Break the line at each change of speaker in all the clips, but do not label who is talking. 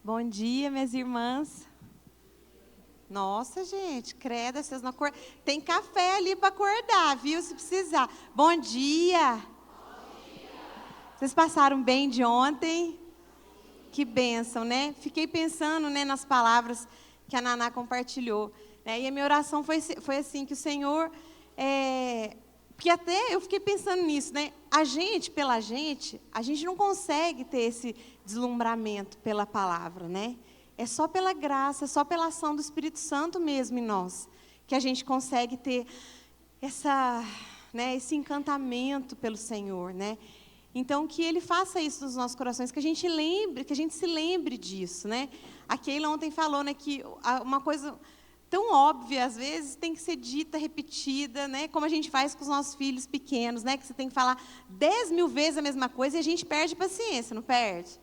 Bom dia, minhas irmãs. Nossa, gente, credo, vocês não acordam. Tem café ali para acordar, viu? Se precisar. Bom dia. Vocês passaram bem de ontem? Que bênção, né? Fiquei pensando, né, nas palavras que a Naná compartilhou, né? E a minha oração foi assim, que o Senhor... Porque até eu fiquei pensando nisso, né? A gente não consegue ter esse deslumbramento pela palavra, né? É só pela graça, é só pela ação do Espírito Santo mesmo em nós, que a gente consegue ter esse encantamento pelo Senhor, né? Então, que Ele faça isso nos nossos corações, que a gente se lembre disso, né? A Keila ontem falou, né, que uma coisa tão óbvia, às vezes, tem que ser dita, repetida, né? Como a gente faz com os nossos filhos pequenos, né? Que você tem que falar 10.000 vezes a mesma coisa e a gente perde paciência, não perde?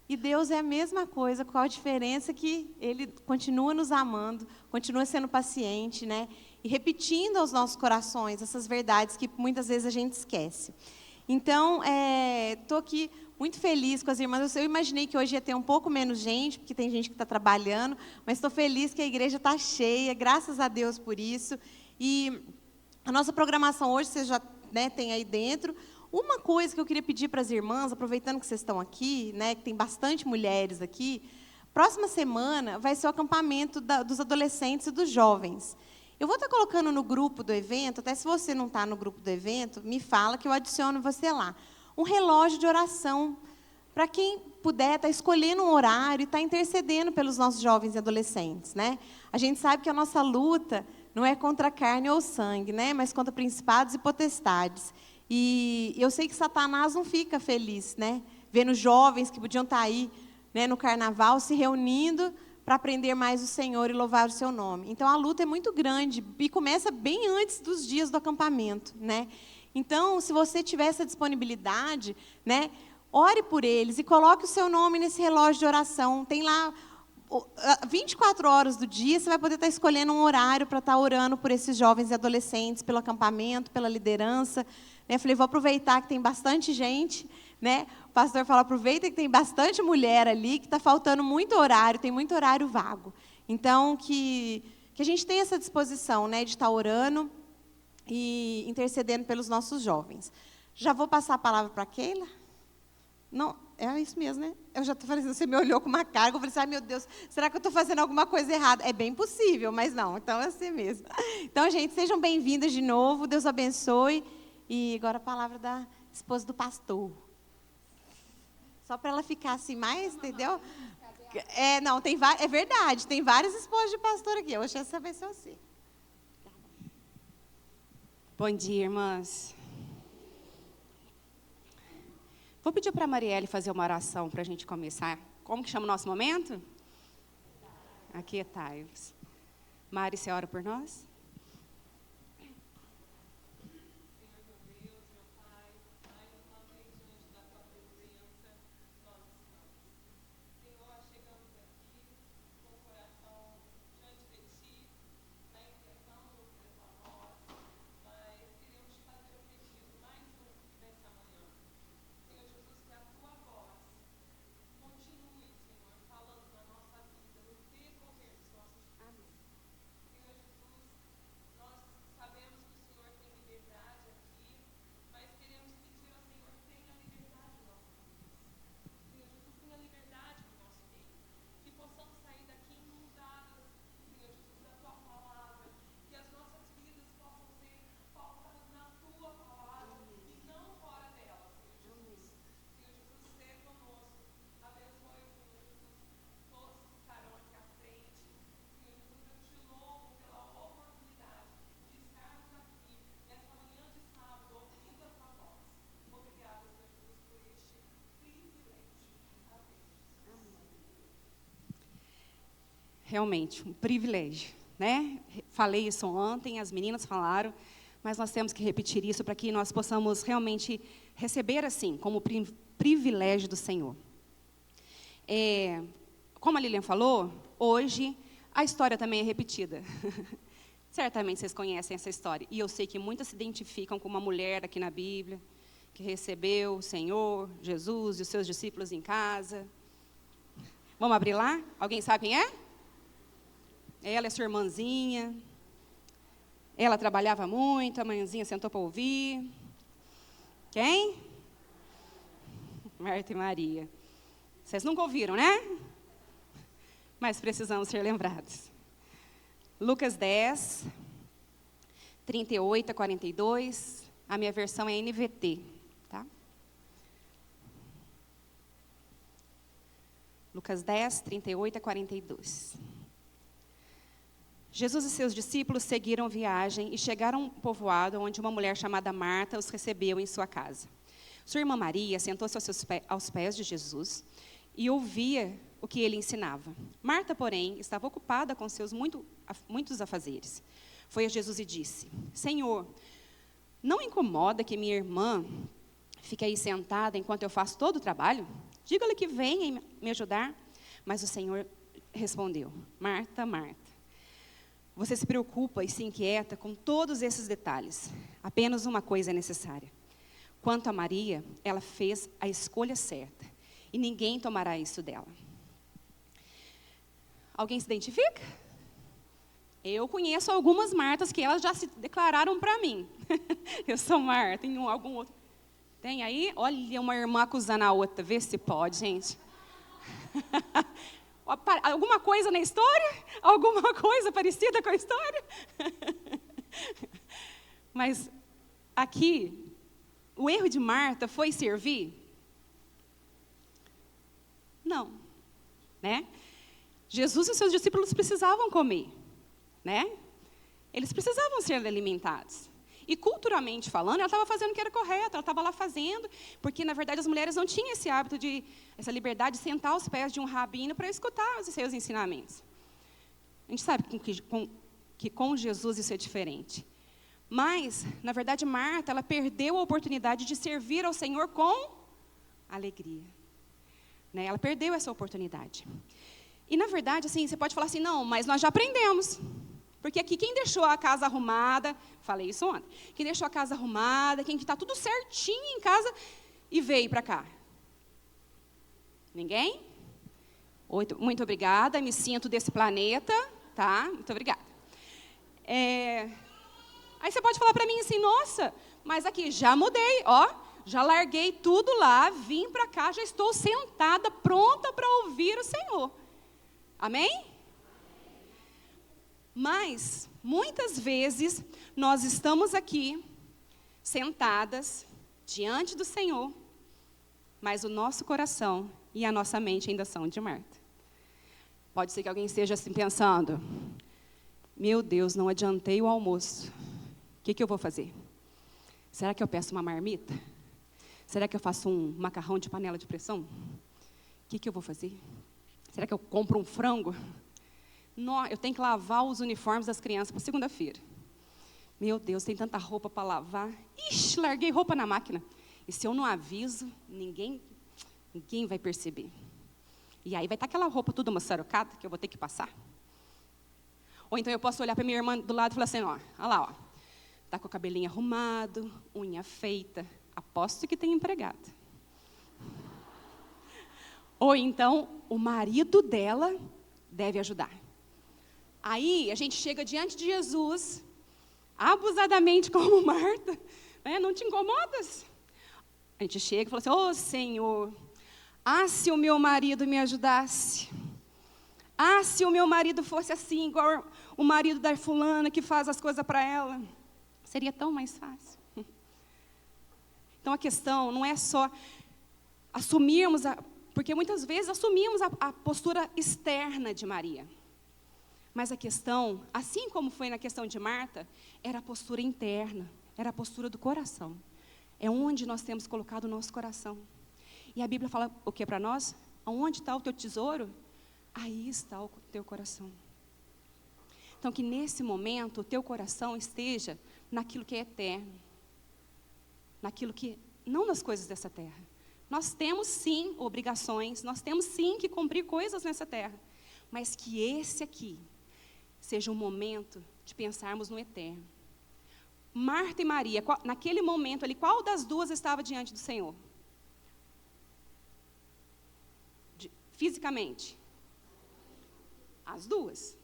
E Deus é a mesma coisa, com a diferença que Ele continua nos amando, continua sendo paciente, né? E repetindo aos nossos corações essas verdades que muitas vezes a gente esquece. Então, estou aqui muito feliz com as irmãs. Eu imaginei que hoje ia ter um pouco menos gente, porque tem gente que está trabalhando, mas estou feliz que a igreja está cheia, graças a Deus por isso. E a nossa programação hoje, vocês já, né, tem aí dentro. Uma coisa que eu queria pedir para as irmãs, aproveitando que vocês estão aqui, né, que tem bastante mulheres aqui, próxima semana vai ser o acampamento dos adolescentes e dos jovens. Eu vou estar colocando no grupo do evento, até se você não está no grupo do evento, me fala que eu adiciono você lá. Um relógio de oração, para quem puder estar escolhendo um horário e estar intercedendo pelos nossos jovens e adolescentes, né? A gente sabe que a nossa luta não é contra a carne ou sangue, né? Mas contra principados e potestades. E eu sei que Satanás não fica feliz, né? Vendo jovens que podiam estar aí, né, no carnaval, se reunindo para aprender mais o Senhor e louvar o seu nome. Então, a luta é muito grande e começa bem antes dos dias do acampamento, né? Então, se você tiver essa disponibilidade, né, ore por eles e coloque o seu nome nesse relógio de oração. Tem lá 24 horas do dia, você vai poder estar escolhendo um horário para estar orando por esses jovens e adolescentes, pelo acampamento, pela liderança. Eu falei, vou aproveitar que tem bastante gente, né? O pastor falou, aproveita que tem bastante mulher ali, que está faltando muito horário, tem muito horário vago. Então, que a gente tenha essa disposição, né, de estar orando e intercedendo pelos nossos jovens. Já vou passar a palavra para a Keila? Não, é isso mesmo, né? Eu já estou falando, você me olhou com uma cara, eu falei assim, ai meu Deus, será que eu estou fazendo alguma coisa errada? É bem possível, mas não, então é assim mesmo. Então, gente, sejam bem-vindas de novo, Deus abençoe. E agora a palavra da esposa do pastor. Só para ela ficar assim mais, entendeu? Não, é verdade, tem várias esposas de pastor aqui. Hoje essa vai ser você.
Bom dia, irmãs. Vou pedir para a Marielle fazer uma oração para a gente começar. Como que chama o nosso momento? Aquietai-vos. Mari, você ora por nós? Realmente, um privilégio, né? Falei isso ontem, as meninas falaram, mas nós temos que repetir isso para que nós possamos realmente receber assim, como privilégio do Senhor. Como a Lilian falou, hoje a história também é repetida. Certamente vocês conhecem essa história. E eu sei que muitas se identificam com uma mulher aqui na Bíblia, que recebeu o Senhor, Jesus e os seus discípulos em casa. Vamos abrir lá? Alguém sabe quem é? Ela é sua irmãzinha. Ela trabalhava muito, a mãezinha sentou para ouvir. Quem? Marta e Maria. Vocês nunca ouviram, né? Mas precisamos ser lembrados. Lucas 10, 38 a 42. A minha versão é NVT, tá? Lucas 10, 38 a 42. Jesus e seus discípulos seguiram viagem e chegaram a um povoado onde uma mulher chamada Marta os recebeu em sua casa. Sua irmã Maria sentou-se aos pés de Jesus e ouvia o que ele ensinava. Marta, porém, estava ocupada com seus muitos afazeres. Foi a Jesus e disse: Senhor, não incomoda que minha irmã fique aí sentada enquanto eu faço todo o trabalho? Diga-lhe que venha me ajudar. Mas o Senhor respondeu: Marta, Marta, você se preocupa e se inquieta com todos esses detalhes. Apenas uma coisa é necessária. Quanto a Maria, ela fez a escolha certa, e ninguém tomará isso dela. Alguém se identifica? Eu conheço algumas Martas que elas já se declararam para mim. Eu sou Marta. Tem algum outro? Tem aí? Olha, uma irmã acusando a outra. Vê se pode, gente. Alguma coisa na história? Alguma coisa parecida com a história? Mas aqui, o erro de Marta foi servir? Não, né? Jesus e seus discípulos precisavam comer, né? Eles precisavam ser alimentados. E culturalmente falando, ela estava fazendo o que era correto, ela estava lá fazendo, porque, na verdade, as mulheres não tinham esse hábito, essa liberdade de sentar aos pés de um rabino para escutar os seus ensinamentos. A gente sabe que com Jesus isso é diferente. Mas, na verdade, Marta, ela perdeu a oportunidade de servir ao Senhor com alegria. Né? Ela perdeu essa oportunidade. E, na verdade, assim, você pode falar assim, não, mas nós já aprendemos. Porque aqui, quem deixou a casa arrumada, falei isso ontem, quem deixou a casa arrumada, quem está tudo certinho em casa e veio para cá? Ninguém? Muito obrigada, me sinto desse planeta, tá? Muito obrigada. Aí você pode falar para mim assim, nossa, mas aqui, já mudei, ó, já larguei tudo lá, vim para cá, já estou sentada, pronta para ouvir o Senhor. Amém? Mas, muitas vezes, nós estamos aqui, sentadas, diante do Senhor, mas o nosso coração e a nossa mente ainda são de Marta. Pode ser que alguém esteja assim pensando, meu Deus, não adiantei o almoço, o que eu vou fazer? Será que eu peço uma marmita? Será que eu faço um macarrão de panela de pressão? O que eu vou fazer? Será que eu compro um frango? Não, eu tenho que lavar os uniformes das crianças para segunda-feira. Meu Deus, tem tanta roupa para lavar. Ixi, larguei roupa na máquina. E se eu não aviso, ninguém vai perceber. E aí vai estar aquela roupa toda maçarocada que eu vou ter que passar. Ou então eu posso olhar para minha irmã do lado e falar assim, ó, olha lá, ó, está com o cabelinho arrumado, unha feita, aposto que tem empregada. Ou então o marido dela deve ajudar. Aí a gente chega diante de Jesus, abusadamente como Marta, né? Não te incomodas? A gente chega e fala assim, ô Senhor, se o meu marido me ajudasse, se o meu marido fosse assim, igual o marido da fulana que faz as coisas para ela, seria tão mais fácil. Então a questão não é só assumirmos, porque muitas vezes assumimos a postura externa de Maria. Mas a questão, assim como foi na questão de Marta, era a postura interna, era a postura do coração. É onde nós temos colocado o nosso coração. E a Bíblia fala o que para nós? Aonde está o teu tesouro? Aí está o teu coração. Então, que nesse momento o teu coração esteja naquilo que é eterno. Naquilo que, não nas coisas dessa terra. Nós temos sim obrigações, nós temos sim que cumprir coisas nessa terra. Mas que esse aqui seja um momento de pensarmos no eterno. Marta e Maria, naquele momento ali, qual das duas estava diante do Senhor? Fisicamente. As duas.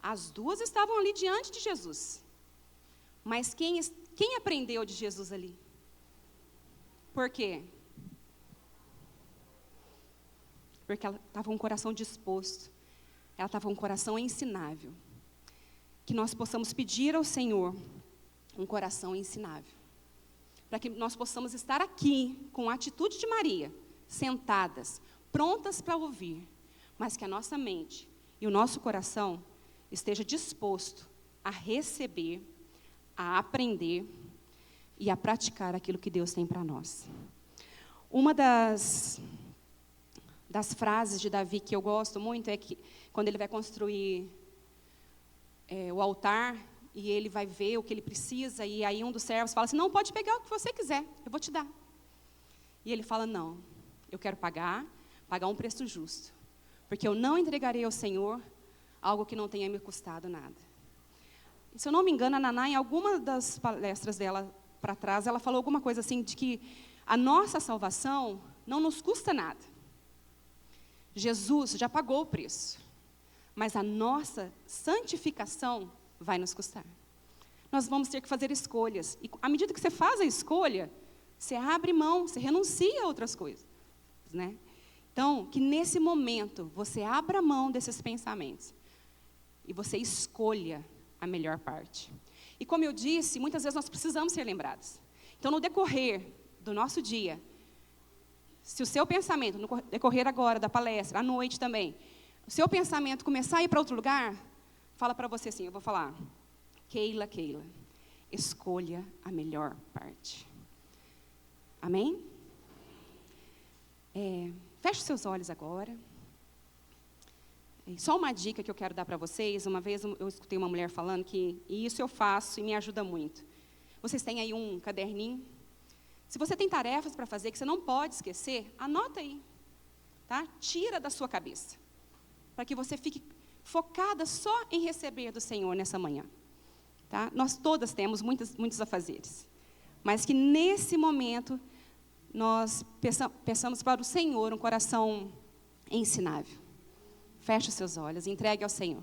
As duas estavam ali diante de Jesus. Mas quem aprendeu de Jesus ali? Por quê? Porque ela estava com o coração disposto. Ela estava com um coração ensinável. Que nós possamos pedir ao Senhor um coração ensinável. Para que nós possamos estar aqui com a atitude de Maria, sentadas, prontas para ouvir, mas que a nossa mente e o nosso coração esteja disposto a receber, a aprender e a praticar aquilo que Deus tem para nós. Uma das frases de Davi que eu gosto muito é que quando ele vai construir o altar e ele vai ver o que ele precisa, e aí um dos servos fala assim, não, pode pegar o que você quiser, eu vou te dar. E ele fala, não, eu quero pagar um preço justo, porque eu não entregarei ao Senhor algo que não tenha me custado nada. E, se eu não me engano, a Naná, em alguma das palestras dela para trás, ela falou alguma coisa assim, de que a nossa salvação não nos custa nada. Jesus já pagou o preço, mas a nossa santificação vai nos custar. Nós vamos ter que fazer escolhas, e à medida que você faz a escolha, você abre mão, você renuncia a outras coisas, né? Então, que nesse momento, você abra mão desses pensamentos, e você escolha a melhor parte. E como eu disse, muitas vezes nós precisamos ser lembrados. Então, no decorrer do nosso dia, se o seu pensamento, no decorrer agora da palestra, à noite também, o seu pensamento começar a ir para outro lugar, fala para você assim, eu vou falar, Keila, escolha a melhor parte. Amém? Feche os seus olhos agora. Só uma dica que eu quero dar para vocês. Uma vez eu escutei uma mulher falando que isso eu faço e me ajuda muito. Vocês têm aí um caderninho. Se você tem tarefas para fazer que você não pode esquecer, anota aí. Tá? Tira da sua cabeça. Para que você fique focada só em receber do Senhor nessa manhã. Tá? Nós todas temos muitos afazeres. Mas que nesse momento nós peçamos para o Senhor um coração ensinável. Feche os seus olhos, entregue ao Senhor.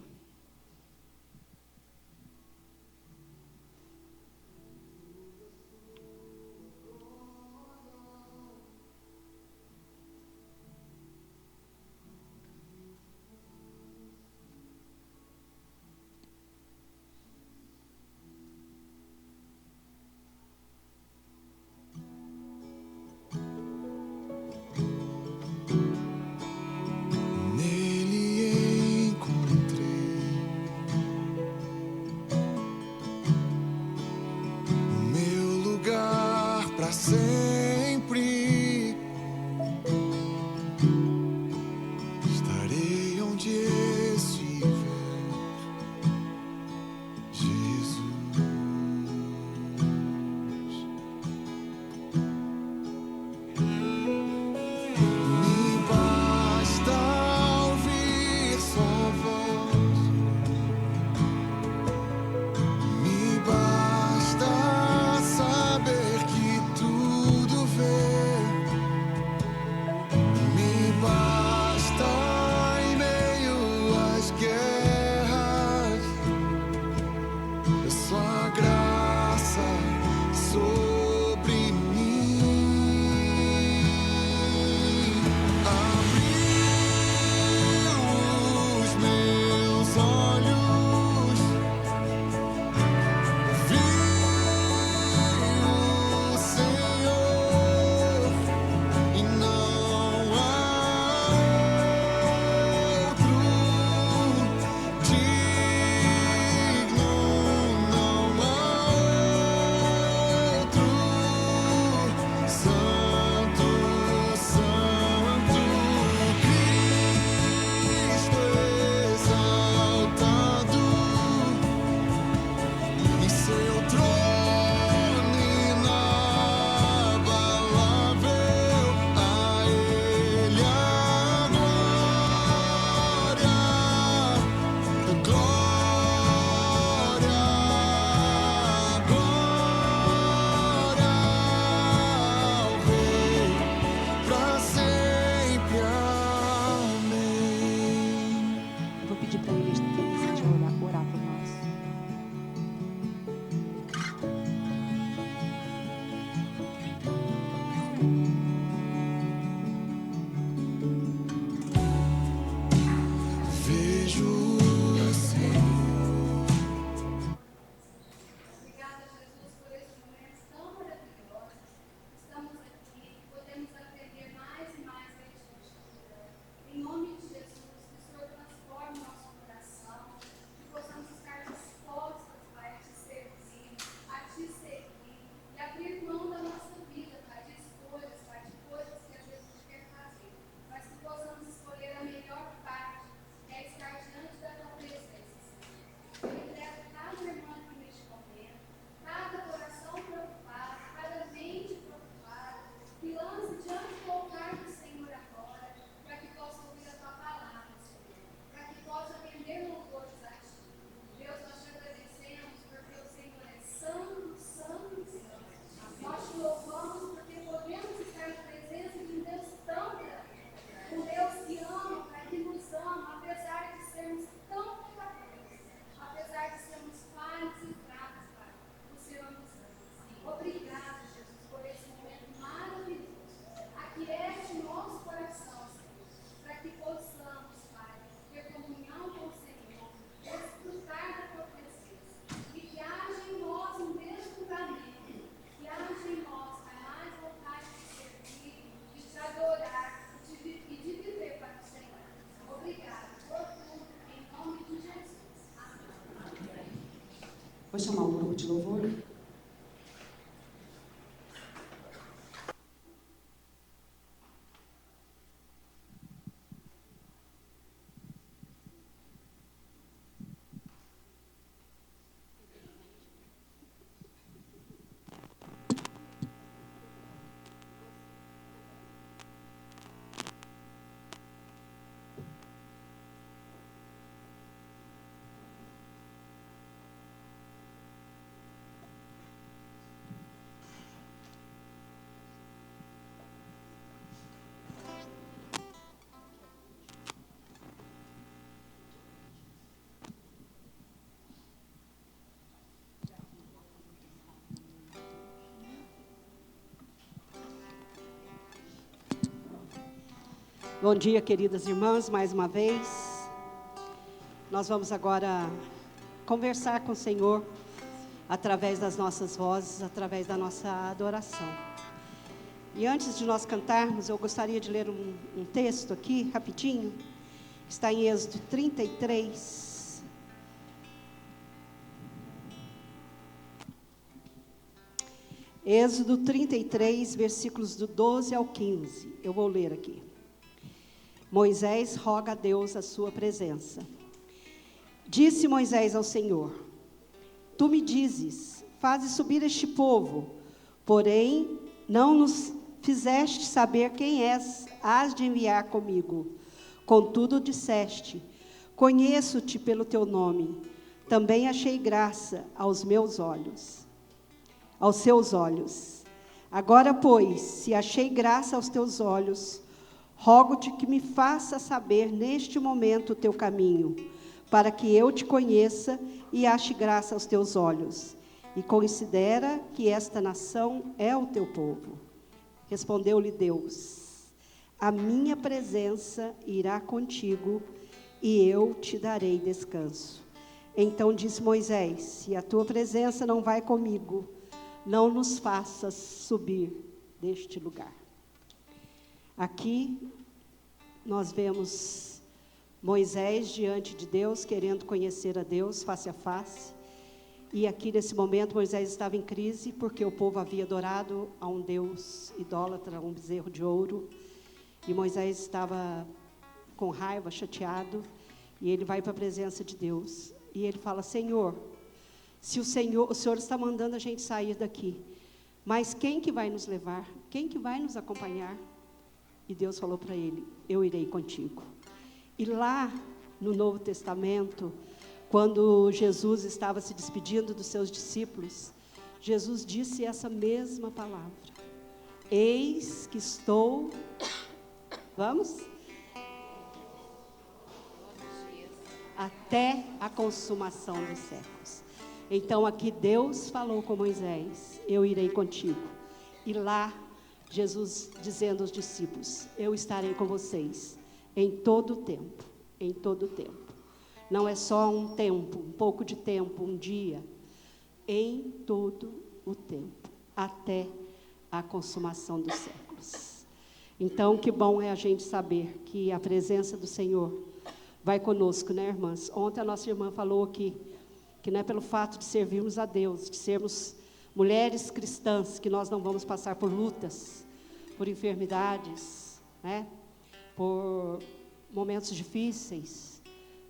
Nele encontrei chamar o grupo de louvor. Bom dia, queridas irmãs, mais uma vez. Nós vamos agora conversar com o Senhor através das nossas vozes, através da nossa adoração. E antes de nós cantarmos, eu gostaria de ler um texto aqui, rapidinho. Está em Êxodo 33. Êxodo 33, versículos do 12 ao 15. Eu vou ler aqui. Moisés roga a Deus a sua presença. Disse Moisés ao Senhor: Tu me dizes, faze subir este povo, porém não nos fizeste saber quem és, hás de enviar comigo. Contudo disseste: Conheço-te pelo teu nome. Também achei graça aos meus olhos, aos seus olhos. Agora, pois, se achei graça aos teus olhos, rogo-te que me faça saber neste momento o teu caminho, para que eu te conheça e ache graça aos teus olhos. E considera que esta nação é o teu povo. Respondeu-lhe Deus: A minha presença irá contigo e eu te darei descanso. Então disse Moisés: Se a tua presença não vai comigo, não nos faças subir deste lugar. Aqui nós vemos Moisés diante de Deus, querendo conhecer a Deus face a face. E aqui nesse momento Moisés estava em crise, porque o povo havia adorado a um Deus idólatra, um bezerro de ouro. E Moisés estava com raiva, chateado, e ele vai para a presença de Deus. E ele fala: Senhor, se o Senhor está mandando a gente sair daqui, mas quem que vai nos levar? Quem que vai nos acompanhar? E Deus falou para ele: eu irei contigo. E lá no Novo Testamento, quando Jesus estava se despedindo dos seus discípulos, Jesus disse essa mesma palavra: eis que estou, vamos? Até a consumação dos séculos. Então aqui Deus falou com Moisés: eu irei contigo. E lá Jesus dizendo aos discípulos: eu estarei com vocês em todo o tempo, em todo o tempo. Não é só um tempo, um pouco de tempo, um dia. Em todo o tempo, até a consumação dos séculos. Então, que bom é a gente saber que a presença do Senhor vai conosco, né, irmãs? Ontem a nossa irmã falou aqui que não é pelo fato de servirmos a Deus, de sermos mulheres cristãs, que nós não vamos passar por lutas, por enfermidades, né? Por momentos difíceis,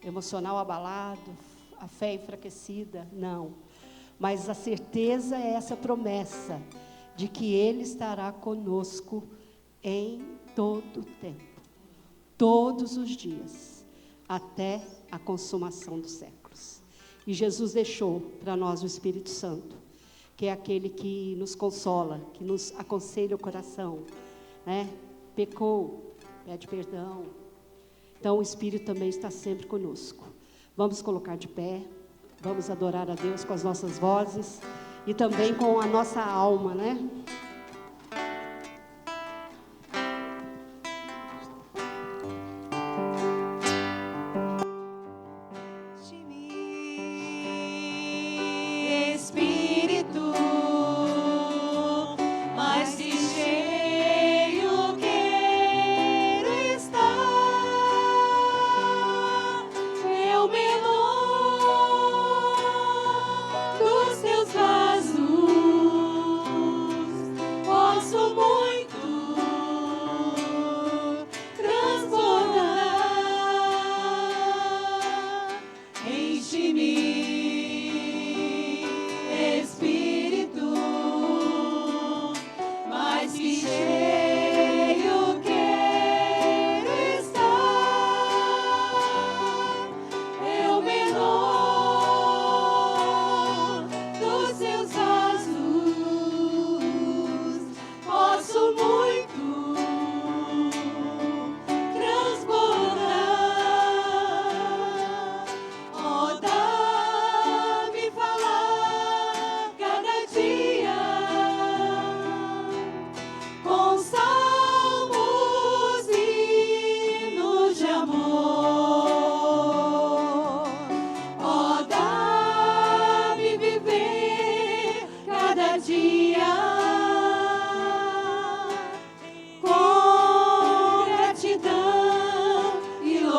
emocional abalado, a fé enfraquecida, não. Mas a certeza é essa promessa de que Ele estará conosco em todo o tempo, todos os dias, até a consumação dos séculos. E Jesus deixou para nós o Espírito Santo, que é aquele que nos consola, que nos aconselha o coração, né? Pecou, pede perdão. Então o Espírito também está sempre conosco. Vamos colocar de pé, vamos adorar a Deus com as nossas vozes e também com a nossa alma, né?
Do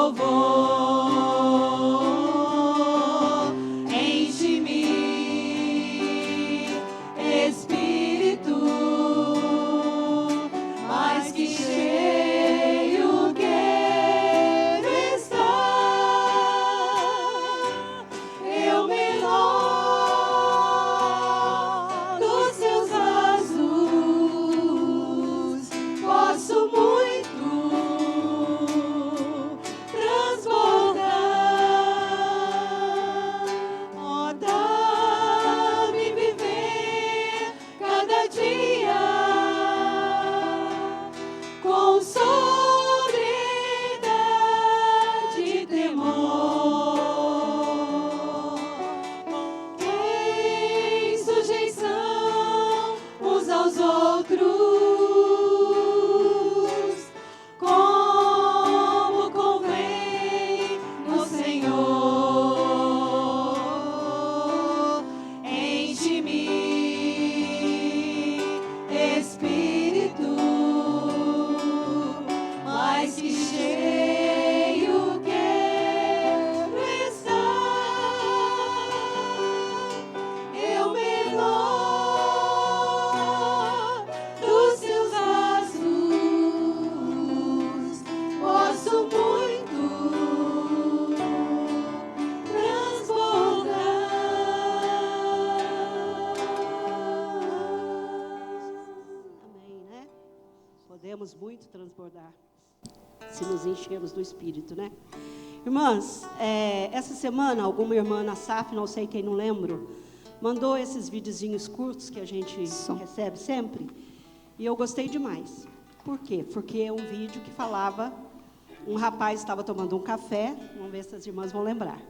louvor. Enche-me, Espírito, mais que cheio quero estar. Eu menor dos seus vasos posso muito transbordar. Oh, dá-me viver cada dia com sobriedade e temor, em sujeição uns aos outros, como convém no Senhor. Enche-me, Espírito, mais que cheio quero estar. Eu menor dos seus vasos posso muito transbordar.
Amém, né? Podemos muito transbordar se nos enchermos do Espírito, né? Irmãs, essa semana, alguma irmã na SAF, não sei quem, não lembro, mandou esses videozinhos curtos que a gente recebe sempre, e eu gostei demais. Por quê? Porque é um vídeo que falava, um rapaz estava tomando um café, vamos ver se as irmãs vão lembrar.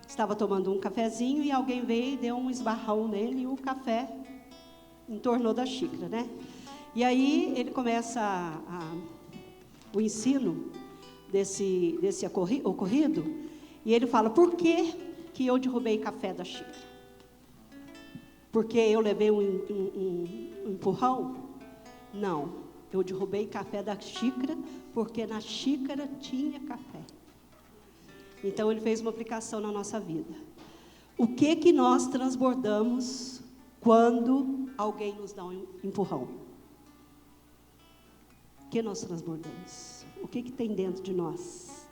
Estava tomando um cafezinho e alguém veio e deu um esbarrão nele e o café entornou da xícara, né? E aí ele começa o ensino desse ocorrido, e ele fala: por que eu derrubei café da xícara? Porque eu levei um empurrão? Não, eu derrubei café da xícara porque na xícara tinha café. Então ele fez uma aplicação na nossa vida. O que nós transbordamos quando alguém nos dá um empurrão? O que nós transbordamos? O que tem dentro de nós?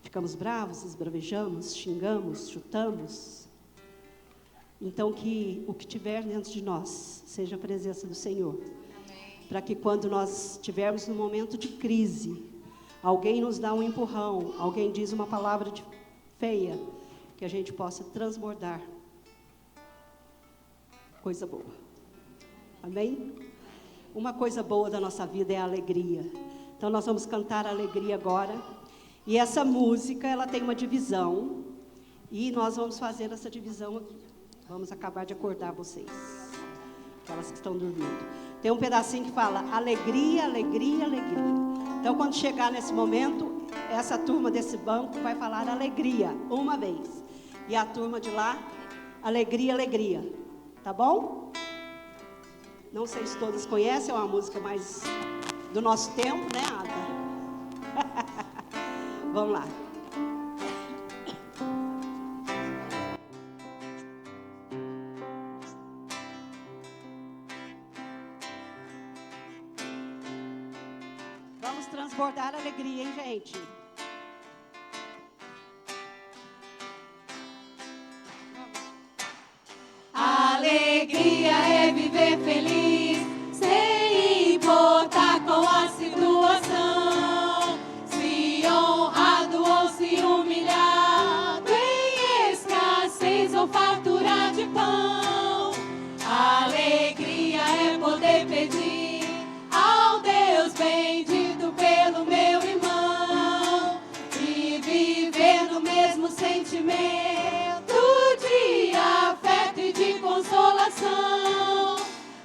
Ficamos bravos, esbravejamos, xingamos, chutamos? Então, que o que tiver dentro de nós seja a presença do Senhor. Para que quando nós estivermos num momento de crise, alguém nos dá um empurrão, alguém diz uma palavra feia, que a gente possa transbordar coisa boa. Amém? Uma coisa boa da nossa vida é a alegria. Então nós vamos cantar a alegria agora. E essa música, ela tem uma divisão. E nós vamos fazer essa divisão aqui. Vamos acabar de acordar vocês, aquelas que estão dormindo. Tem um pedacinho que fala alegria, alegria, alegria. Então quando chegar nesse momento, essa turma desse banco vai falar alegria uma vez. E a turma de lá, alegria, alegria. Tá bom? Não sei se todas conhecem, é uma música mais do nosso tempo, né, Ada? Vamos lá. Vamos transbordar a alegria, hein, gente?
Alegria é viver feliz, sem importar qual a situação. Se honrado ou se humilhado, em escassez ou fartura de pão. Alegria é poder pedir ao Deus bendito pelo meu irmão e viver no mesmo sentimento de afeto e de consolação.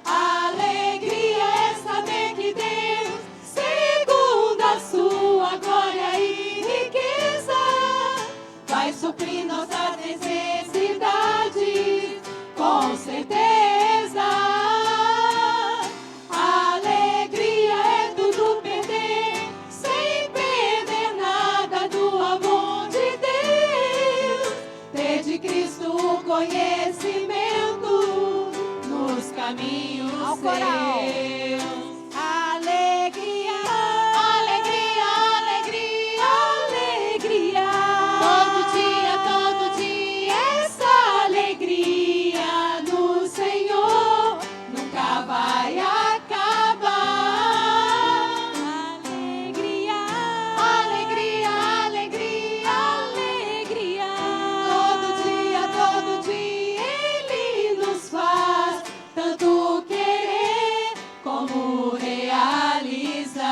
Alegria é saber que Deus, segundo a sua glória e riqueza, vai suprir nossas necessidades, com certeza. Alegria é tudo perder, sem perder nada do conhecimento nos caminhos
Ao coral.
seus.
Alegria,
Alegria, alegria,
alegria.
todo dia, essa alegria no Senhor nunca vai acabar.
Alegria,
Alegria, alegria,
alegria.
todo dia Ele nos faz tanto querer como realizar.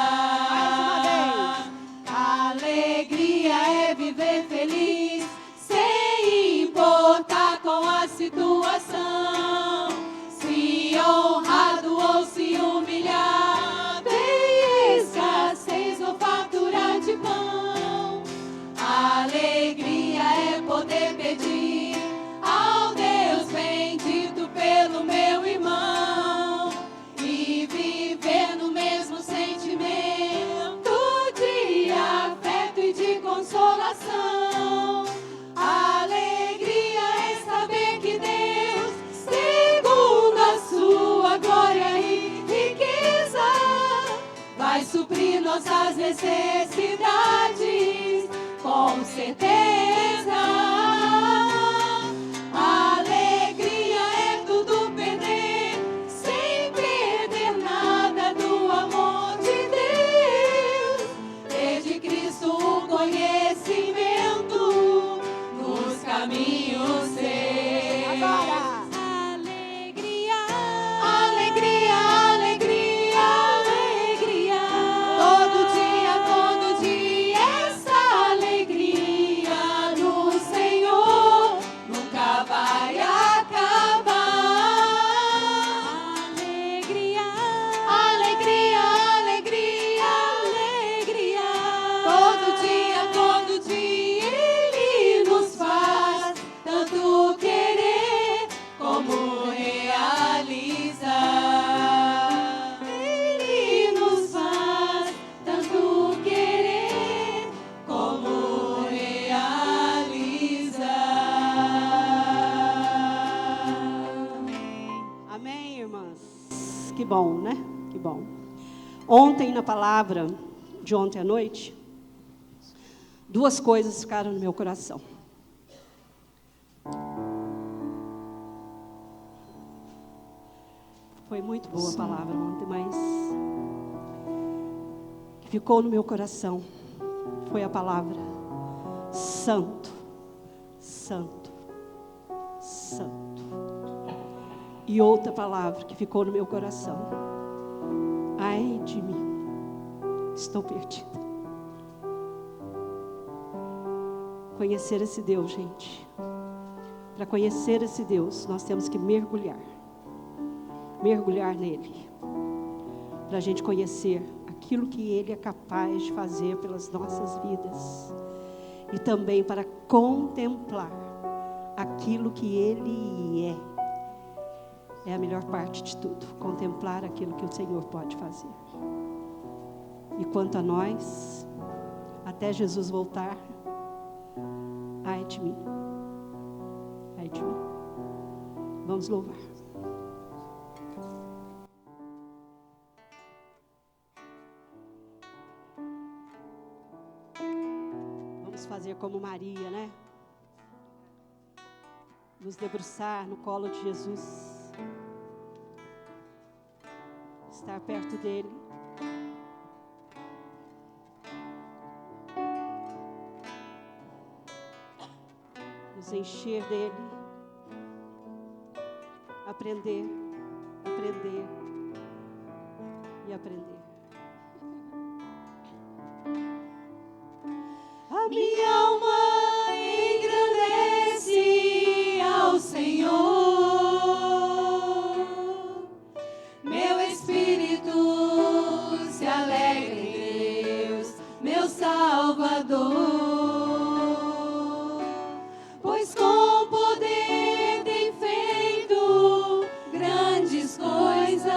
Alegria é viver feliz, sem importar com a situação. Se honrado ou se humilhar, tem escassez ou fartura de pão. Alegria é poder pedir ao Deus bendito pelo meu irmão e viver no mesmo sentimento de afeto e de consolação. Alegria é saber que Deus, segundo a sua glória e riqueza, vai suprir nossas necessidades, com certeza. Alegria é tudo perder, sem perder nada do amor de Deus. Ter de Cristo o conhecimento nos caminhos seus.
Agora.
Alegria, alegria,
Alegria.
todo dia, essa alegria no Senhor nunca vai acabar.
Alegria,
Alegria, alegria,
alegria.
todo dia Ele nos faz tanto querer como realizar. Ele nos faz tanto querer como realizar.
Amém, irmãs? Que bom, né? Que bom. Ontem, na palavra de ontem à noite, duas coisas ficaram no meu coração. Foi muito boa a palavra ontem, mas o que ficou no meu coração foi a palavra santo, santo, santo. E outra palavra que ficou no meu coração: ai de mim, estou perdida. Conhecer esse Deus, gente. Para conhecer esse Deus, nós temos que mergulhar nele, para a gente conhecer aquilo que Ele é capaz de fazer pelas nossas vidas, e também para contemplar aquilo que Ele é. É a melhor parte de tudo, contemplar aquilo que o Senhor pode fazer. E quanto a nós, até Jesus voltar, ai de mim, ai de mim. Vamos louvar. Vamos fazer como Maria, né? Nos debruçar no colo de Jesus. Estar perto dele. Nos encher dele. Aprender, aprender e aprender.
A minha alma engrandece ao Senhor, meu espírito se alegra em Deus, meu Salvador, pois com poder tem feito grandes coisas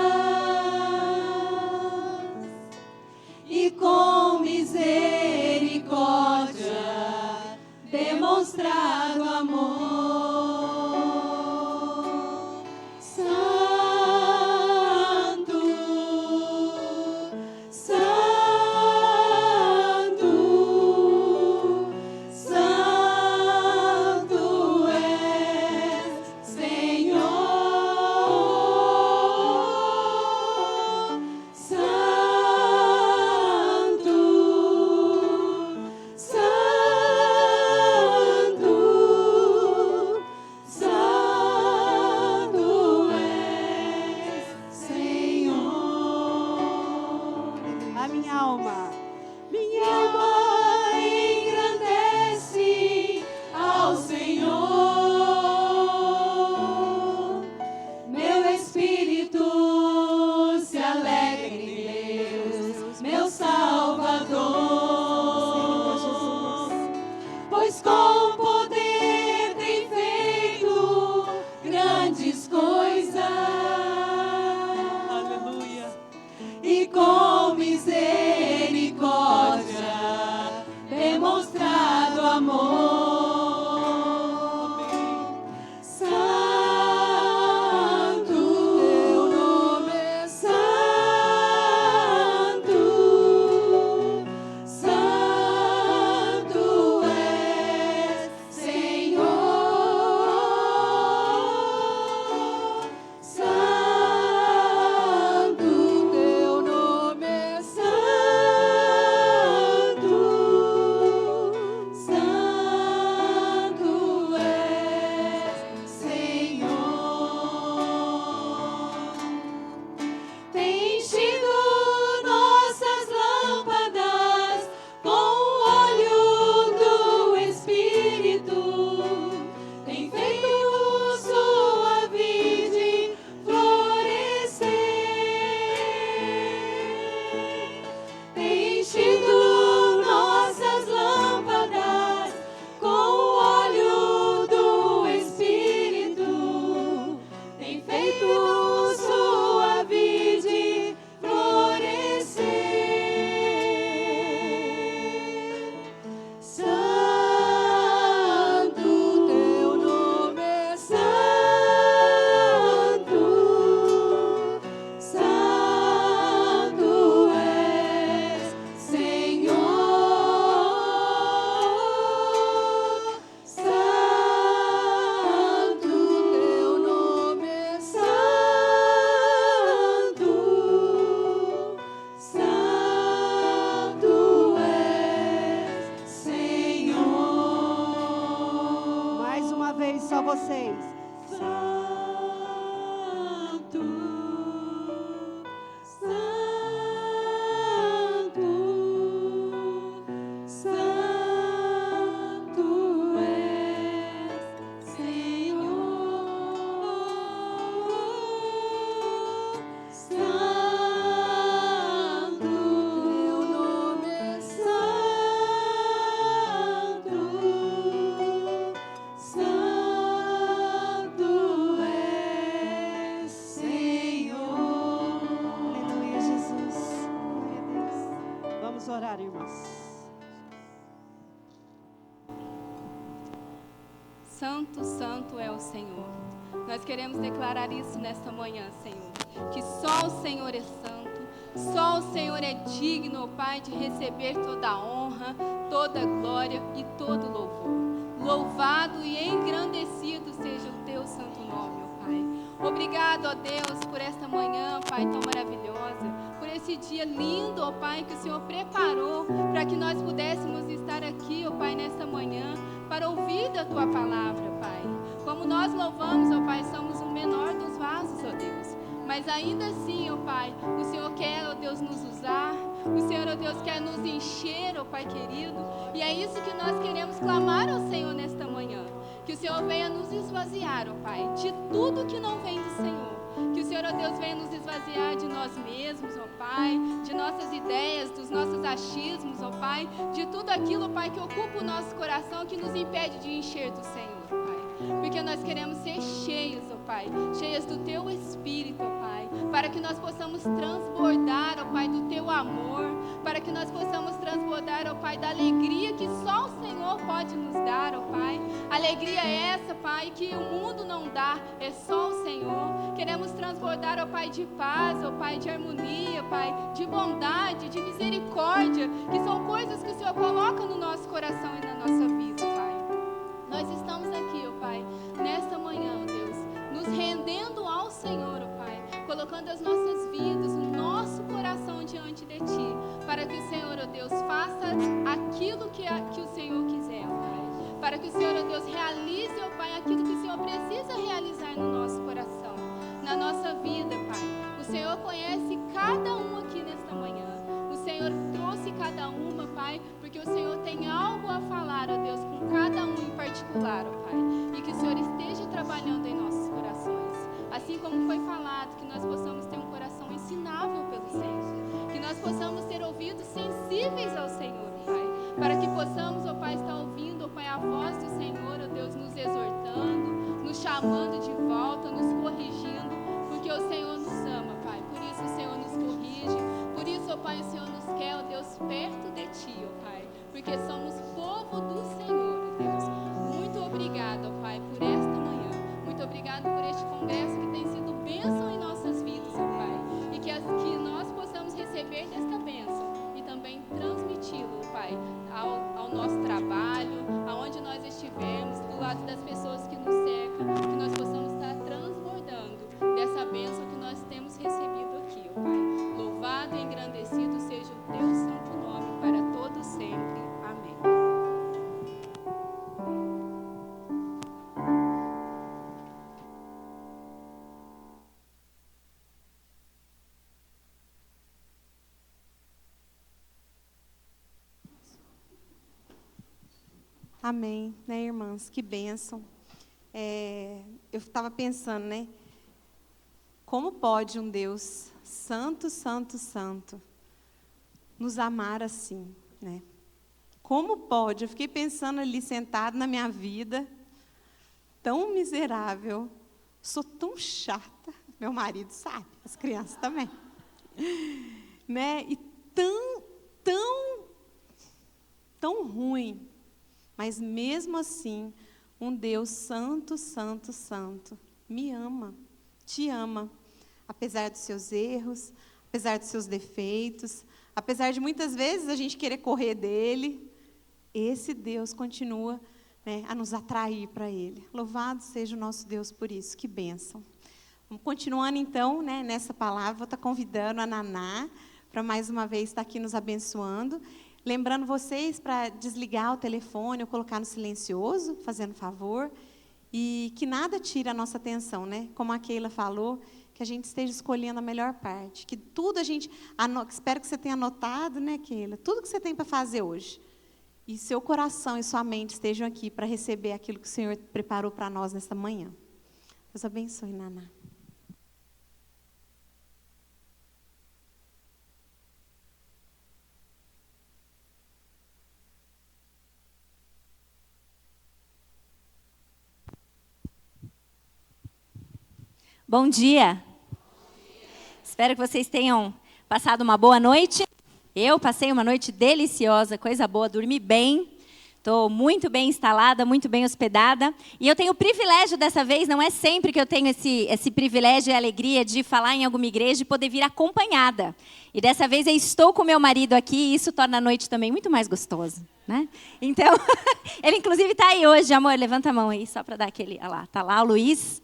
e com misericórdia demonstrado amor. pois com poder tem feito grandes coisas.
Aleluia.
E com misericórdia demonstrado amor.
Só vocês.
Santo, Santo, Santo és, Senhor. Santo, teu nome é santo. Santo és, Senhor.
Aleluia, Jesus. Glória a Deus. Vamos orar, irmãos.
Santo, santo é o Senhor. Nós queremos declarar isso nesta manhã, Senhor. Que só o Senhor é santo, só o Senhor é digno, ó Pai, de receber toda a honra, toda a glória e todo o louvor. Louvado e engrandecido seja o teu santo nome, ó Pai. Obrigado, ó Deus, por esta manhã, Pai, tão maravilhosa, por esse dia lindo, ó Pai, que o Senhor preparou para que nós pudéssemos estar aqui, ó Pai, nesta manhã, para ouvir da tua palavra, Pai. Como nós louvamos, ó Pai, somos o menor dos vasos, ó Deus. Mas ainda assim, ó Pai, o Senhor quer, ó Deus, nos usar. O Senhor, ó Deus, quer nos encher, ó Pai querido. E é isso que nós queremos clamar ao Senhor nesta manhã. Que o Senhor venha nos esvaziar, ó Pai, de tudo que não vem do Senhor. Que o Senhor, ó Deus, venha nos esvaziar de nós mesmos, ó Pai, de nossas ideias, dos nossos achismos, ó Pai, de tudo aquilo, ó Pai, que ocupa o nosso coração, que nos impede de encher do Senhor, Pai. Porque nós queremos ser cheios, ó Pai, cheias do Teu Espírito, ó Pai, para que nós possamos transbordar, ó Pai, do Teu amor, para que nós possamos transbordar, ó Pai, da alegria que só o Senhor pode nos dar, ó Pai. Alegria é essa, Pai, que o mundo não dá, é só o Senhor. Queremos transbordar, ó Pai, de paz, ó Pai, de harmonia, Pai, de bondade, de misericórdia, que são coisas que o Senhor coloca no nosso coração e na nossa vida, Pai. Nós estamos aqui, ó Pai, nesta manhã, ó Deus, nos rendendo ao Senhor, ó Pai, colocando as nossas vidas, o nosso coração diante de Ti, para que o Senhor, ó Deus, faça aquilo que o Senhor quiser, ó Pai. Para que o Senhor, ó Deus, realize, ó Pai, aquilo que o Senhor precisa realizar no nosso coração, na nossa vida, Pai. O Senhor conhece cada um aqui nesta manhã. O Senhor trouxe cada uma, Pai, porque o Senhor tem algo a falar, ó Deus, com cada um em particular, ó Pai. E que o Senhor esteja trabalhando em nossos corações. Assim como foi falado, que nós possamos ter um coração ensinável pelo Senhor. Que nós possamos ter ouvidos sensíveis ao Senhor, Pai. Para que possamos, ó Pai, estar ouvindo, ó Pai, a lado das pessoas que nos cercam, que nós possamos estar transbordando dessa bênção que nós temos recebido aqui, ó Pai. Louvado e engrandecido seja o teu santo nome para todo sempre. Amém.
Amém, né, irmãs? Que bênção. Eu estava pensando, né? Como pode um Deus santo, santo, santo nos amar assim, né? Como pode? Eu fiquei pensando ali, sentado na minha vida, tão miserável, sou tão chata, meu marido sabe, as crianças também, né? E tão ruim. Mas mesmo assim, um Deus santo, santo, santo, me ama, te ama, apesar dos seus erros, apesar dos seus defeitos, apesar de muitas vezes a gente querer correr dele, esse Deus continua, né, a nos atrair para ele. Louvado seja o nosso Deus por isso, que bênção. Continuando então, né, nessa palavra, vou estar convidando a Naná para mais uma vez estar aqui nos abençoando. Lembrando vocês para desligar o telefone ou colocar no silencioso, fazendo favor, e que nada tire a nossa atenção, né? Como a Keila falou, que a gente esteja escolhendo a melhor parte, que tudo a gente, espero que você tenha anotado, né, Keila? Tudo que você tem para fazer hoje, e seu coração e sua mente estejam aqui para receber aquilo que o Senhor preparou para nós nesta manhã. Deus abençoe, Naná.
Bom dia. Espero que vocês tenham passado uma boa noite. Eu passei uma noite deliciosa, coisa boa, dormi bem. Estou muito bem instalada, muito bem hospedada. E eu tenho o privilégio dessa vez, não é sempre que eu tenho esse privilégio e alegria de falar em alguma igreja e poder vir acompanhada. E dessa vez eu estou com meu marido aqui e isso torna a noite também muito mais gostosa, né? Então, ele inclusive está aí hoje, amor, levanta a mão aí, só para dar aquele... Olha lá, está lá o Luiz,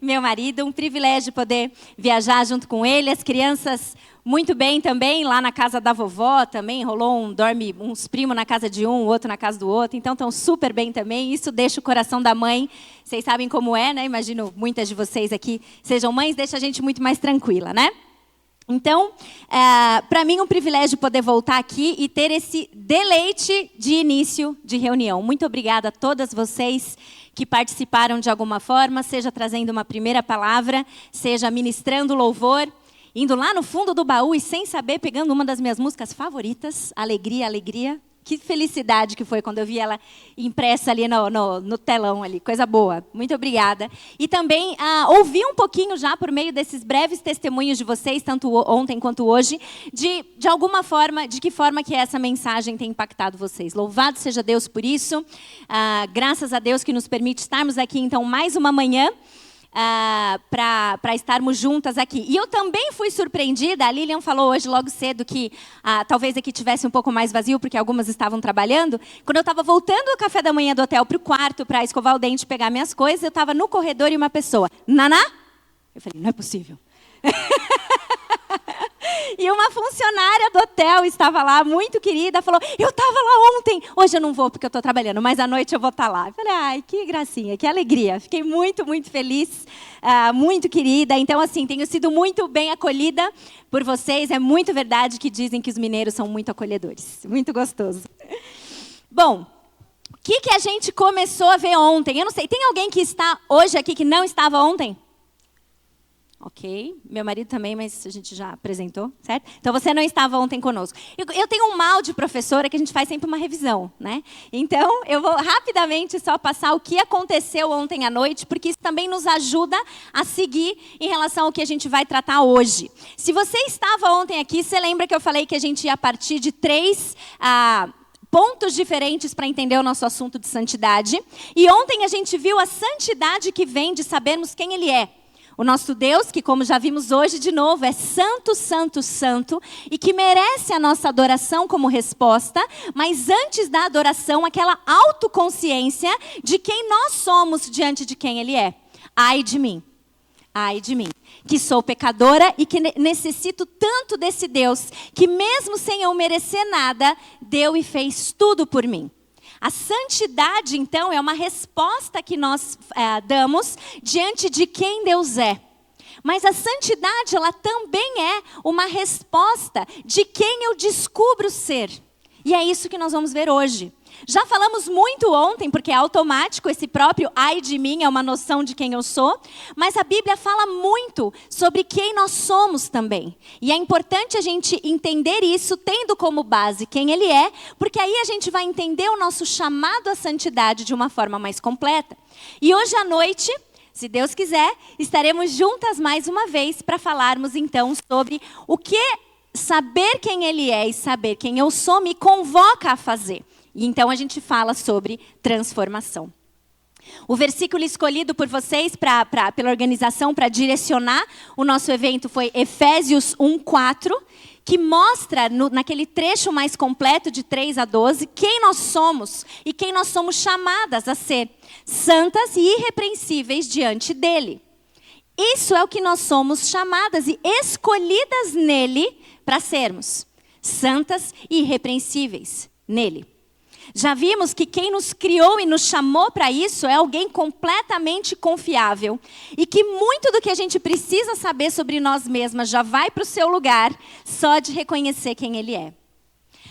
meu marido, um privilégio poder viajar junto com ele, as crianças... Muito bem também, lá na casa da vovó também, rolou dorme uns primos na casa de um, o outro na casa do outro, então estão super bem também, isso deixa o coração da mãe, vocês sabem como é, né? Imagino muitas de vocês aqui sejam mães, deixa a gente muito mais tranquila, né? Então, para mim é um privilégio poder voltar aqui e ter esse deleite de início de reunião. Muito obrigada a todas vocês que participaram de alguma forma, seja trazendo uma primeira palavra, seja ministrando louvor, indo lá no fundo do baú e sem saber, pegando uma das minhas músicas favoritas, Alegria, Alegria. Que felicidade que foi quando eu vi ela impressa ali no telão, ali, coisa boa. Muito obrigada. E também ouvi um pouquinho já, por meio desses breves testemunhos de vocês, tanto ontem quanto hoje, de alguma forma, de que forma que essa mensagem tem impactado vocês. Louvado seja Deus por isso. Graças a Deus que nos permite estarmos aqui, então, mais uma manhã, para estarmos juntas aqui. E eu também fui surpreendida, a Lilian falou hoje logo cedo que talvez aqui tivesse um pouco mais vazio, porque algumas estavam trabalhando. Quando eu estava voltando do café da manhã do hotel para o quarto, para escovar o dente e pegar minhas coisas, eu estava no corredor e uma pessoa, Naná? Eu falei, não é possível. E uma funcionária do hotel estava lá, muito querida, falou, eu estava lá ontem, hoje eu não vou porque eu estou trabalhando, mas à noite eu vou estar lá. Eu falei, ai, que gracinha, que alegria. Fiquei muito, muito feliz, muito querida. Então, assim, tenho sido muito bem acolhida por vocês. É muito verdade que dizem que os mineiros são muito acolhedores. Muito gostoso. Bom, o que a gente começou a ver ontem? Eu não sei, tem alguém que está hoje aqui que não estava ontem? Ok, meu marido também, mas a gente já apresentou, certo? Então, você não estava ontem conosco. Eu tenho um mal de professora que a gente faz sempre uma revisão, né? Então, eu vou rapidamente só passar o que aconteceu ontem à noite, porque isso também nos ajuda a seguir em relação ao que a gente vai tratar hoje. Se você estava ontem aqui, você lembra que eu falei que a gente ia partir de 3... pontos diferentes para entender o nosso assunto de santidade. E ontem a gente viu a santidade que vem de sabermos quem Ele é. O nosso Deus, que como já vimos hoje de novo, é santo, santo, santo, e que merece a nossa adoração como resposta, mas antes da adoração, aquela autoconsciência de quem nós somos diante de quem Ele é. Ai de mim, que sou pecadora e que necessito tanto desse Deus, que mesmo sem eu merecer nada, deu e fez tudo por mim. A santidade, então, é uma resposta que nós damos diante de quem Deus é. Mas a santidade, ela também é uma resposta de quem eu descubro ser. E é isso que nós vamos ver hoje. Já falamos muito ontem, porque é automático, esse próprio ai de mim é uma noção de quem eu sou, mas a Bíblia fala muito sobre quem nós somos também. E é importante a gente entender isso, tendo como base quem Ele é, porque aí a gente vai entender o nosso chamado à santidade de uma forma mais completa. E hoje à noite, se Deus quiser, estaremos juntas mais uma vez para falarmos então sobre o que saber quem Ele é e saber quem eu sou me convoca a fazer. E então a gente fala sobre transformação. O versículo escolhido por vocês pela organização para direcionar o nosso evento foi Efésios 1:4, que mostra naquele trecho mais completo de 3 a 12 quem nós somos e quem nós somos chamadas a ser, santas e irrepreensíveis diante dele. Isso é o que nós somos chamadas e escolhidas nele para sermos, santas e irrepreensíveis nele. Já vimos que quem nos criou e nos chamou para isso é alguém completamente confiável e que muito do que a gente precisa saber sobre nós mesmas já vai para o seu lugar só de reconhecer quem Ele é.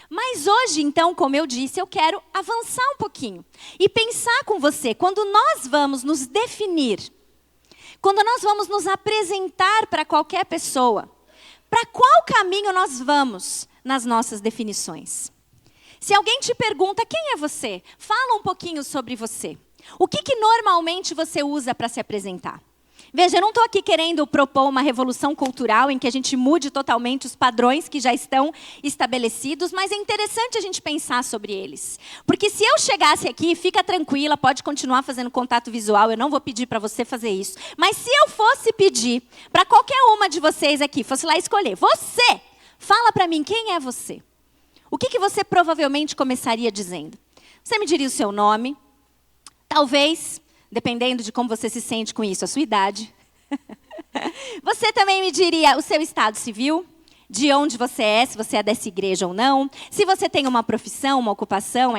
Mas hoje, então, como eu disse, eu quero avançar um pouquinho e pensar com você, quando nós vamos nos definir, quando nós vamos nos apresentar para qualquer pessoa, para qual caminho nós vamos nas nossas definições? Se alguém te pergunta quem é você, fala um pouquinho sobre você. O que normalmente você usa para se apresentar? Veja, eu não estou aqui querendo propor uma revolução cultural em que a gente mude totalmente os padrões que já estão estabelecidos, mas é interessante a gente pensar sobre eles. Porque se eu chegasse aqui, fica tranquila, pode continuar fazendo contato visual, eu não vou pedir para você fazer isso. Mas se eu fosse pedir para qualquer uma de vocês aqui, fosse lá escolher, você, fala para mim quem é você. O que você provavelmente começaria dizendo? Você me diria o seu nome, talvez, dependendo de como você se sente com isso, a sua idade. Você também me diria o seu estado civil, de onde você é, se você é dessa igreja ou não, se você tem uma profissão, uma ocupação,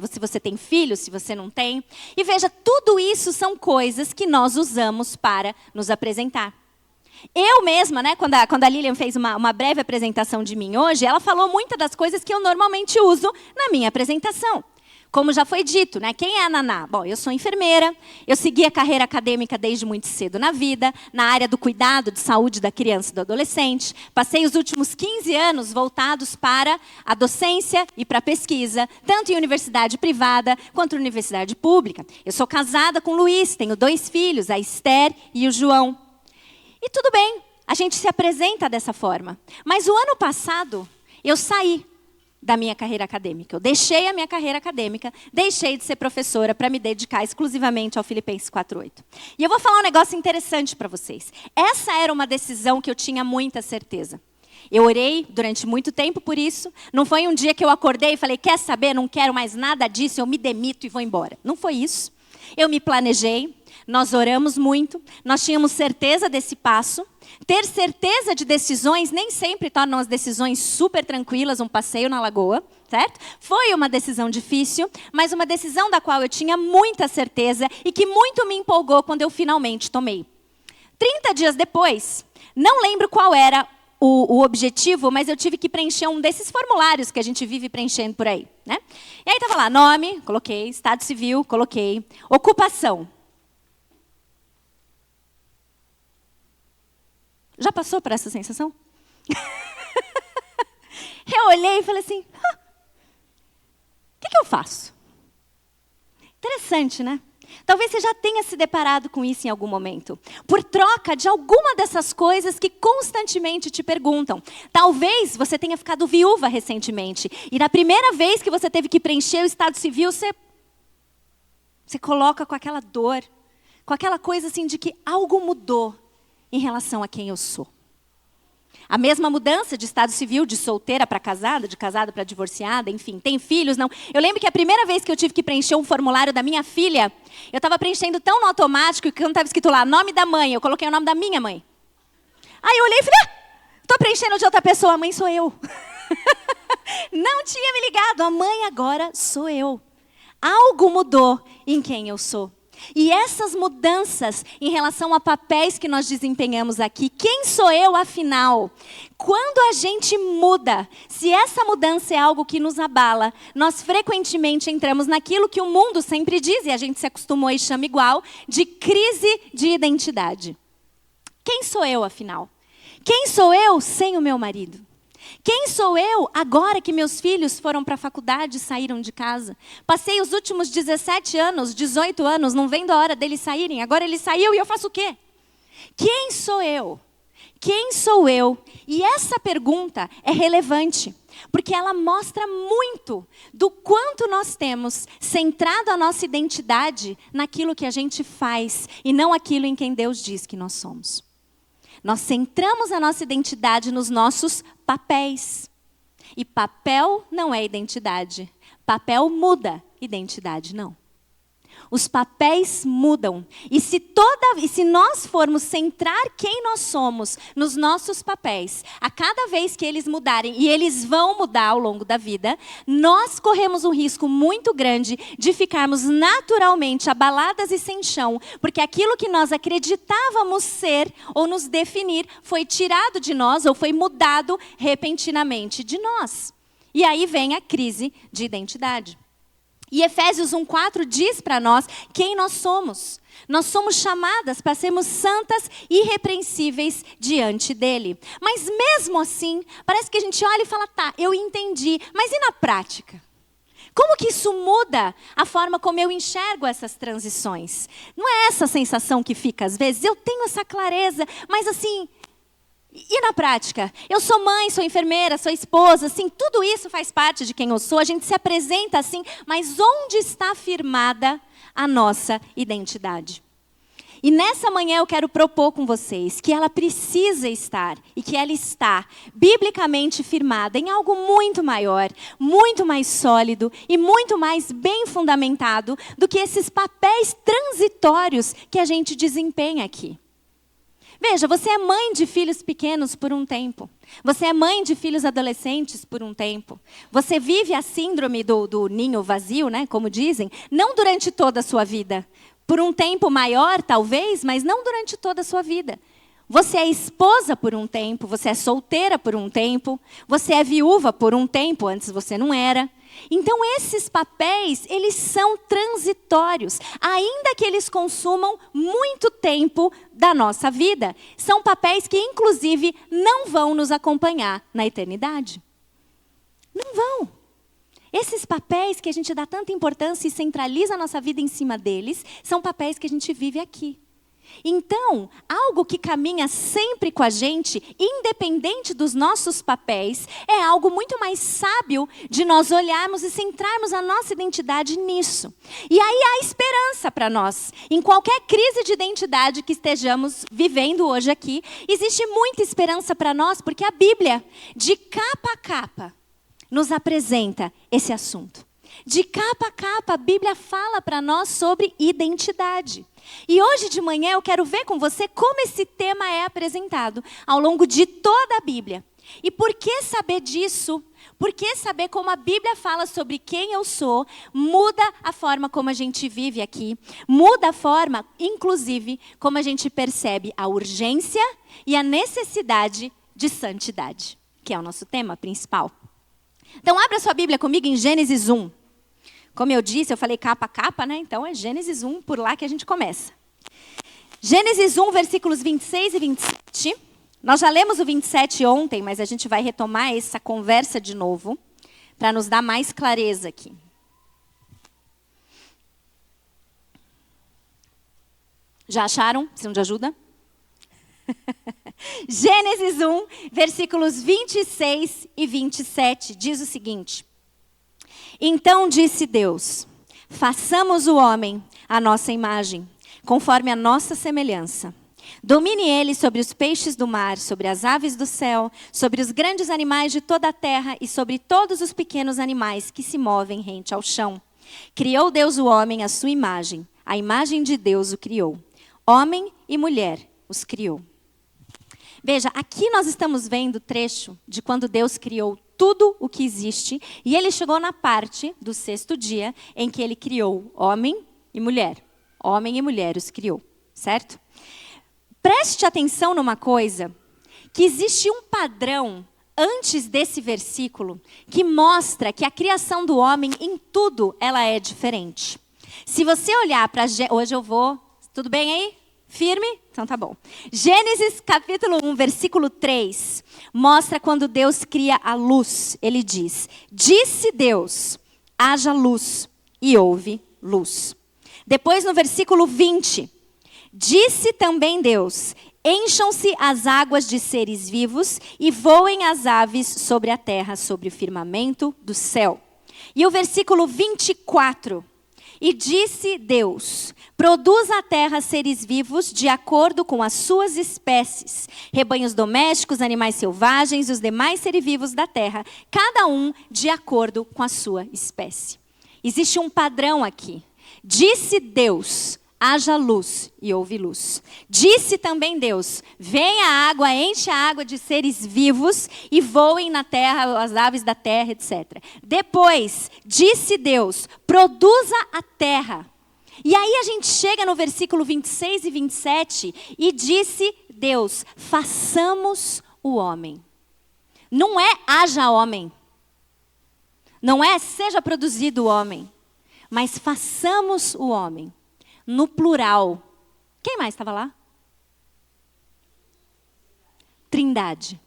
se você tem filhos, se você não tem. E veja, tudo isso são coisas que nós usamos para nos apresentar. Eu mesma, né, quando a Lilian fez uma breve apresentação de mim hoje, ela falou muitas das coisas que eu normalmente uso na minha apresentação. Como já foi dito, né, quem é a Naná? Bom, eu sou enfermeira, eu segui a carreira acadêmica desde muito cedo na vida, na área do cuidado de saúde da criança e do adolescente. Passei os últimos 15 anos voltados para a docência e para a pesquisa, tanto em universidade privada quanto em universidade pública. Eu sou casada com o Luiz, tenho 2 filhos, a Esther e o João. E tudo bem, a gente se apresenta dessa forma. Mas o ano passado, eu saí da minha carreira acadêmica. Eu deixei a minha carreira acadêmica, deixei de ser professora para me dedicar exclusivamente ao Filipenses 4:8. E eu vou falar um negócio interessante para vocês. Essa era uma decisão que eu tinha muita certeza. Eu orei durante muito tempo por isso. Não foi um dia que eu acordei e falei, quer saber, não quero mais nada disso, eu me demito e vou embora. Não foi isso. Eu me planejei. Nós oramos muito, nós tínhamos certeza desse passo. Ter certeza de decisões nem sempre torna as decisões super tranquilas, um passeio na lagoa, certo? Foi uma decisão difícil, mas uma decisão da qual eu tinha muita certeza e que muito me empolgou quando eu finalmente tomei. 30 dias depois, não lembro qual era o objetivo, mas eu tive que preencher um desses formulários que a gente vive preenchendo por aí, né? E aí estava lá, nome, coloquei, estado civil, coloquei, ocupação. Já passou por essa sensação? Eu olhei e falei assim, o que eu faço? Interessante, né? Talvez você já tenha se deparado com isso em algum momento. Por troca de alguma dessas coisas que constantemente te perguntam. Talvez você tenha ficado viúva recentemente. E na primeira vez que você teve que preencher o estado civil, você coloca com aquela dor, com aquela coisa assim de que algo mudou. em relação a quem eu sou. A mesma mudança de estado civil, de solteira para casada, de casada para divorciada, enfim, tem filhos, não. Eu lembro que a primeira vez que eu tive que preencher um formulário da minha filha, eu estava preenchendo tão no automático que quando estava escrito lá, nome da mãe, eu coloquei o nome da minha mãe. Aí eu olhei e falei, estou preenchendo de outra pessoa, a mãe sou eu. Não tinha me ligado, a mãe agora sou eu. Algo mudou em quem eu sou. E essas mudanças em relação a papéis que nós desempenhamos aqui, quem sou eu afinal? Quando a gente muda, se essa mudança é algo que nos abala, nós frequentemente entramos naquilo que o mundo sempre diz, e a gente se acostumou e chama igual, de crise de identidade. Quem sou eu afinal? Quem sou eu sem o meu marido? Quem sou eu agora que meus filhos foram para a faculdade e saíram de casa? Passei os últimos 17 anos, 18 anos, não vendo a hora deles saírem. Agora ele saiu e eu faço o quê? Quem sou eu? Quem sou eu? E essa pergunta é relevante, porque ela mostra muito do quanto nós temos centrado a nossa identidade naquilo que a gente faz e não aquilo em quem Deus diz que nós somos. Nós centramos a nossa identidade nos nossos papéis. E papel não é identidade. Papel muda, identidade não. Os papéis mudam. E se nós formos centrar quem nós somos nos nossos papéis, a cada vez que eles mudarem, e eles vão mudar ao longo da vida, nós corremos um risco muito grande de ficarmos naturalmente abaladas e sem chão, porque aquilo que nós acreditávamos ser ou nos definir foi tirado de nós ou foi mudado repentinamente de nós. E aí vem a crise de identidade. E Efésios 1:4 diz para nós quem nós somos. Nós somos chamadas para sermos santas e irrepreensíveis diante dele. Mas mesmo assim, parece que a gente olha e fala, tá, eu entendi, mas e na prática? Como que isso muda a forma como eu enxergo essas transições? Não é essa sensação que fica às vezes? Eu tenho essa clareza, mas assim... E na prática? Eu sou mãe, sou enfermeira, sou esposa, assim, tudo isso faz parte de quem eu sou, a gente se apresenta assim, mas onde está firmada a nossa identidade? E nessa manhã eu quero propor com vocês que ela precisa estar, e que ela está, biblicamente firmada em algo muito maior, muito mais sólido e muito mais bem fundamentado do que esses papéis transitórios que a gente desempenha aqui. Veja, você é mãe de filhos pequenos por um tempo. Você é mãe de filhos adolescentes por um tempo. Você vive a síndrome do ninho vazio, né, como dizem, não durante toda a sua vida. Por um tempo maior, talvez, mas não durante toda a sua vida. Você é esposa por um tempo, você é solteira por um tempo, você é viúva por um tempo, antes você não era. Então, esses papéis, eles são transitórios, ainda que eles consumam muito tempo da nossa vida. São papéis que, inclusive, não vão nos acompanhar na eternidade. Não vão. Esses papéis que a gente dá tanta importância e centraliza a nossa vida em cima deles, são papéis que a gente vive aqui. Então, algo que caminha sempre com a gente, independente dos nossos papéis, é algo muito mais sábio de nós olharmos e centrarmos a nossa identidade nisso. E aí há esperança para nós. Em qualquer crise de identidade que estejamos vivendo hoje aqui, existe muita esperança para nós, porque a Bíblia, de capa a capa, nos apresenta esse assunto. De capa a capa, a Bíblia fala para nós sobre identidade. E hoje de manhã eu quero ver com você como esse tema é apresentado ao longo de toda a Bíblia. E por que saber disso? Por que saber como a Bíblia fala sobre quem eu sou, muda a forma como a gente vive aqui, muda a forma, inclusive, como a gente percebe a urgência e a necessidade de santidade, que é o nosso tema principal. Então, abra sua Bíblia comigo em Gênesis 1. Como eu disse, eu falei capa a capa, né? Então é Gênesis 1, por lá que a gente começa. Gênesis 1, versículos 26 e 27. Nós já lemos o 27 ontem, mas a gente vai retomar essa conversa de novo, para nos dar mais clareza aqui. Já acharam? Precisam de ajuda? Gênesis 1, versículos 26 e 27, diz o seguinte. Então disse Deus, façamos o homem à nossa imagem, conforme a nossa semelhança. Domine ele sobre os peixes do mar, sobre as aves do céu, sobre os grandes animais de toda a terra e sobre todos os pequenos animais que se movem rente ao chão. Criou Deus o homem à sua imagem. A imagem de Deus o criou. Homem e mulher os criou. Veja, aqui nós estamos vendo o trecho de quando Deus criou tudo o que existe. E ele chegou na parte do 6º dia em que ele criou homem e mulher. Homem e mulher os criou, certo? Preste atenção numa coisa, que existe um padrão antes desse versículo que mostra que a criação do homem em tudo ela é diferente. Se você olhar para... Hoje eu vou... Tudo bem aí? Firme? Então tá bom. Gênesis capítulo 1, versículo 3, mostra quando Deus cria a luz. Ele diz, disse Deus, haja luz, e houve luz. Depois no versículo 20, disse também Deus, encham-se as águas de seres vivos e voem as aves sobre a terra, sobre o firmamento do céu. E o versículo 24, e disse Deus, produza a terra seres vivos de acordo com as suas espécies, rebanhos domésticos, animais selvagens e os demais seres vivos da terra, cada um de acordo com a sua espécie. Existe um padrão aqui. Disse Deus, haja luz, e houve luz. Disse também Deus, venha a água, enche a água de seres vivos e voem na terra, as aves da terra, etc. Depois, disse Deus, produza a terra. E aí a gente chega no versículo 26 e 27 e disse Deus, façamos o homem. Não é haja homem. Não é seja produzido o homem. Mas façamos o homem. No plural. Quem mais estava lá? Trindade.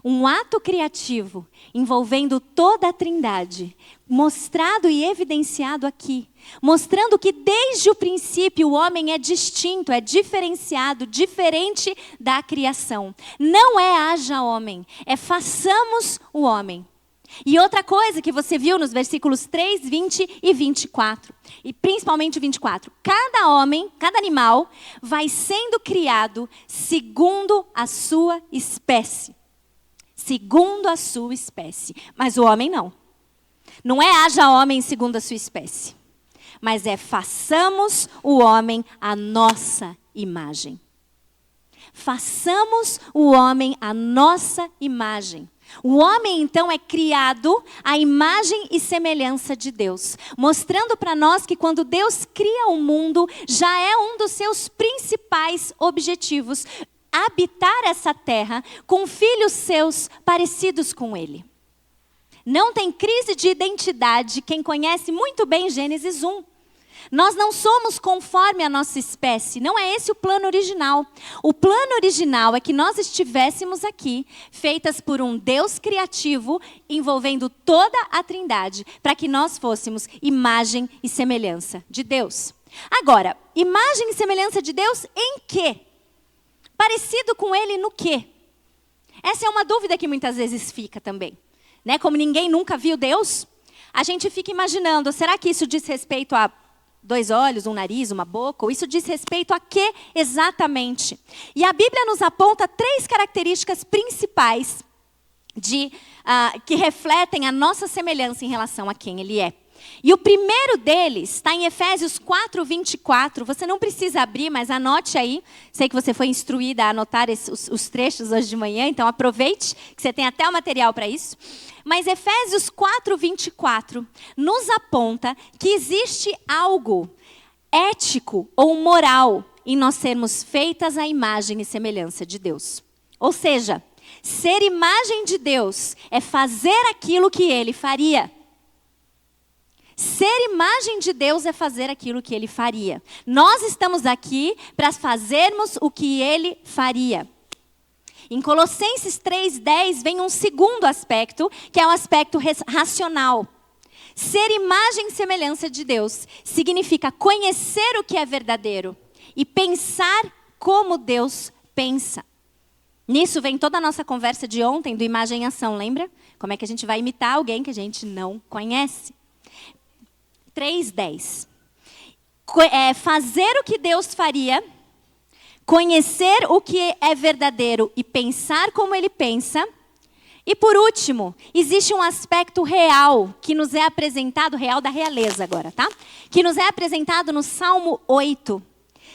Um ato criativo envolvendo toda a Trindade, mostrado e evidenciado aqui, mostrando que desde o princípio o homem é distinto, é diferenciado, diferente da criação. Não é haja homem, é façamos o homem. E outra coisa que você viu nos versículos 3, 20 e 24, e principalmente o 24, cada homem, cada animal vai sendo criado segundo a sua espécie. Segundo a sua espécie. Mas o homem não. Não é haja homem segundo a sua espécie. Mas é façamos o homem à nossa imagem. Façamos o homem à nossa imagem. O homem, então, é criado à imagem e semelhança de Deus, mostrando para nós que quando Deus cria o mundo, já é um dos seus principais objetivos, habitar essa terra com filhos seus parecidos com ele. Não tem crise de identidade quem conhece muito bem Gênesis 1. Nós não somos conforme a nossa espécie, não é esse o plano original. O plano original é que nós estivéssemos aqui, feitas por um Deus criativo, envolvendo toda a Trindade, para que nós fôssemos imagem e semelhança de Deus. Agora, imagem e semelhança de Deus em quê? Parecido com Ele no quê? Essa é uma dúvida que muitas vezes fica também. Né? Como ninguém nunca viu Deus, a gente fica imaginando, será que isso diz respeito a 2 olhos, um nariz, uma boca? Ou isso diz respeito a quê exatamente? E a Bíblia nos aponta 3 características principais que refletem a nossa semelhança em relação a quem Ele é. E o primeiro deles está em Efésios 4, 24. Você não precisa abrir, mas anote aí. Sei que você foi instruída a anotar os trechos hoje de manhã, então aproveite, que você tem até o material para isso. Mas Efésios 4, 24 nos aponta que existe algo ético ou moral em nós sermos feitas à imagem e semelhança de Deus. Ou seja, ser imagem de Deus é fazer aquilo que Ele faria. Ser imagem de Deus é fazer aquilo que Ele faria. Nós estamos aqui para fazermos o que Ele faria. Em Colossenses 3:10 vem um segundo aspecto, que é o aspecto racional. Ser imagem e semelhança de Deus significa conhecer o que é verdadeiro e pensar como Deus pensa. Nisso vem toda a nossa conversa de ontem do imagem e ação, lembra? Como é que a gente vai imitar alguém que a gente não conhece? 3:10. Fazer o que Deus faria, conhecer o que é verdadeiro e pensar como ele pensa. E por último, existe um aspecto real que nos é apresentado, real da realeza agora, tá? Que nos é apresentado no Salmo 8,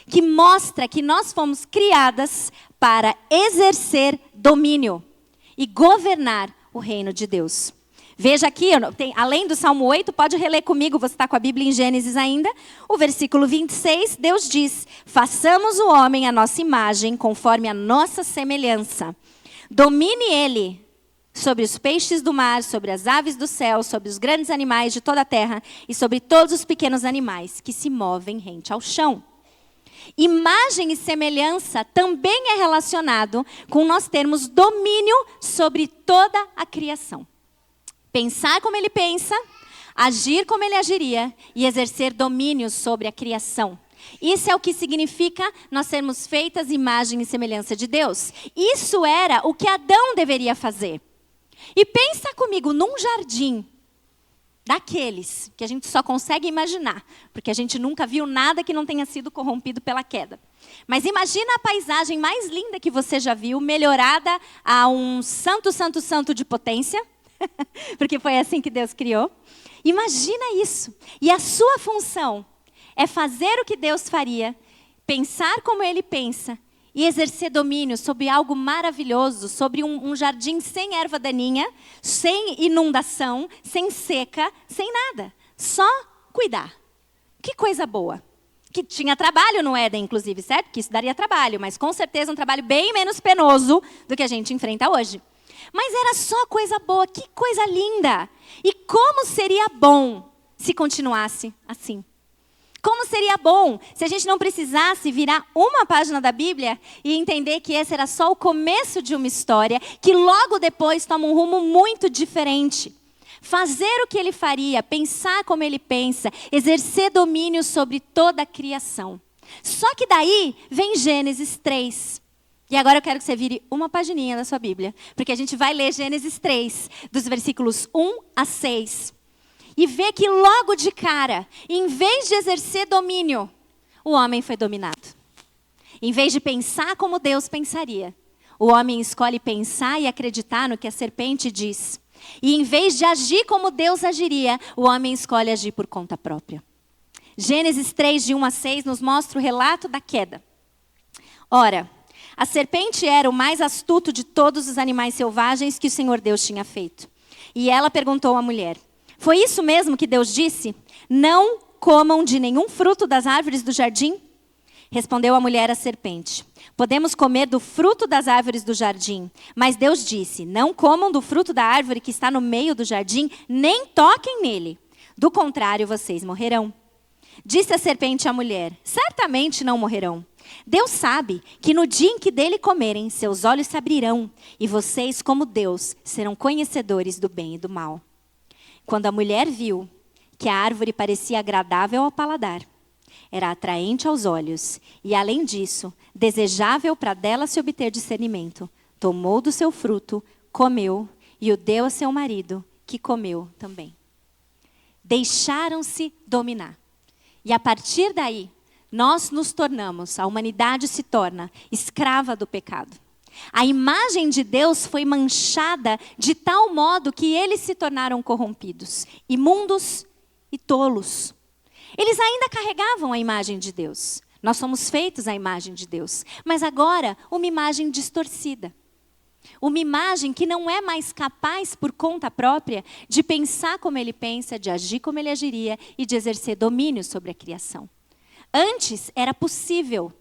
que mostra que nós fomos criadas para exercer domínio e governar o reino de Deus. Veja aqui, além do Salmo 8, pode reler comigo, você está com a Bíblia em Gênesis ainda. O versículo 26, Deus diz: façamos o homem à nossa imagem, conforme a nossa semelhança. Domine ele sobre os peixes do mar, sobre as aves do céu, sobre os grandes animais de toda a terra e sobre todos os pequenos animais que se movem rente ao chão. Imagem e semelhança também é relacionado com nós termos domínio sobre toda a criação. Pensar como ele pensa, agir como ele agiria e exercer domínio sobre a criação. Isso é o que significa nós sermos feitas imagem e semelhança de Deus. Isso era o que Adão deveria fazer. E pensa comigo num jardim daqueles que a gente só consegue imaginar, porque a gente nunca viu nada que não tenha sido corrompido pela queda. Mas imagina a paisagem mais linda que você já viu, melhorada a um santo de potência, porque foi assim que Deus criou. Imagina isso. E a sua função é fazer o que Deus faria, pensar como Ele pensa e exercer domínio sobre algo maravilhoso, sobre um jardim sem erva daninha, sem inundação, sem seca, sem nada. Só cuidar. Que coisa boa. Que tinha trabalho no Éden, inclusive, certo? Que isso daria trabalho, mas com certeza um trabalho bem menos penoso do que a gente enfrenta hoje. Mas era só coisa boa, que coisa linda. E como seria bom se continuasse assim? Como seria bom se a gente não precisasse virar uma página da Bíblia e entender que esse era só o começo de uma história que logo depois toma um rumo muito diferente. Fazer o que ele faria, pensar como ele pensa, exercer domínio sobre toda a criação. Só que daí vem Gênesis 3. E agora eu quero que você vire uma pagininha da sua Bíblia, porque a gente vai ler Gênesis 3, dos versículos 1 a 6. E ver que logo de cara, em vez de exercer domínio, o homem foi dominado. Em vez de pensar como Deus pensaria, o homem escolhe pensar e acreditar no que a serpente diz. E em vez de agir como Deus agiria, o homem escolhe agir por conta própria. Gênesis 3, de 1 a 6, nos mostra o relato da queda. Ora, a serpente era o mais astuto de todos os animais selvagens que o Senhor Deus tinha feito. E ela perguntou à mulher: foi isso mesmo que Deus disse? Não comam de nenhum fruto das árvores do jardim? Respondeu a mulher à serpente: podemos comer do fruto das árvores do jardim, mas Deus disse: não comam do fruto da árvore que está no meio do jardim, nem toquem nele. Do contrário, vocês morrerão. Disse a serpente à mulher: certamente não morrerão. Deus sabe que no dia em que dele comerem, seus olhos se abrirão, e vocês, como Deus, serão conhecedores do bem e do mal. Quando a mulher viu que a árvore parecia agradável ao paladar, era atraente aos olhos e, além disso, desejável para dela se obter discernimento, tomou do seu fruto, comeu e o deu a seu marido, que comeu também. Deixaram-se dominar. E a partir daí, nós nos tornamos, a humanidade se torna escrava do pecado. A imagem de Deus foi manchada de tal modo que eles se tornaram corrompidos, imundos e tolos. Eles ainda carregavam a imagem de Deus. Nós somos feitos à imagem de Deus. Mas agora, uma imagem distorcida. Uma imagem que não é mais capaz, por conta própria, de pensar como ele pensa, de agir como ele agiria e de exercer domínio sobre a criação. Antes era possível.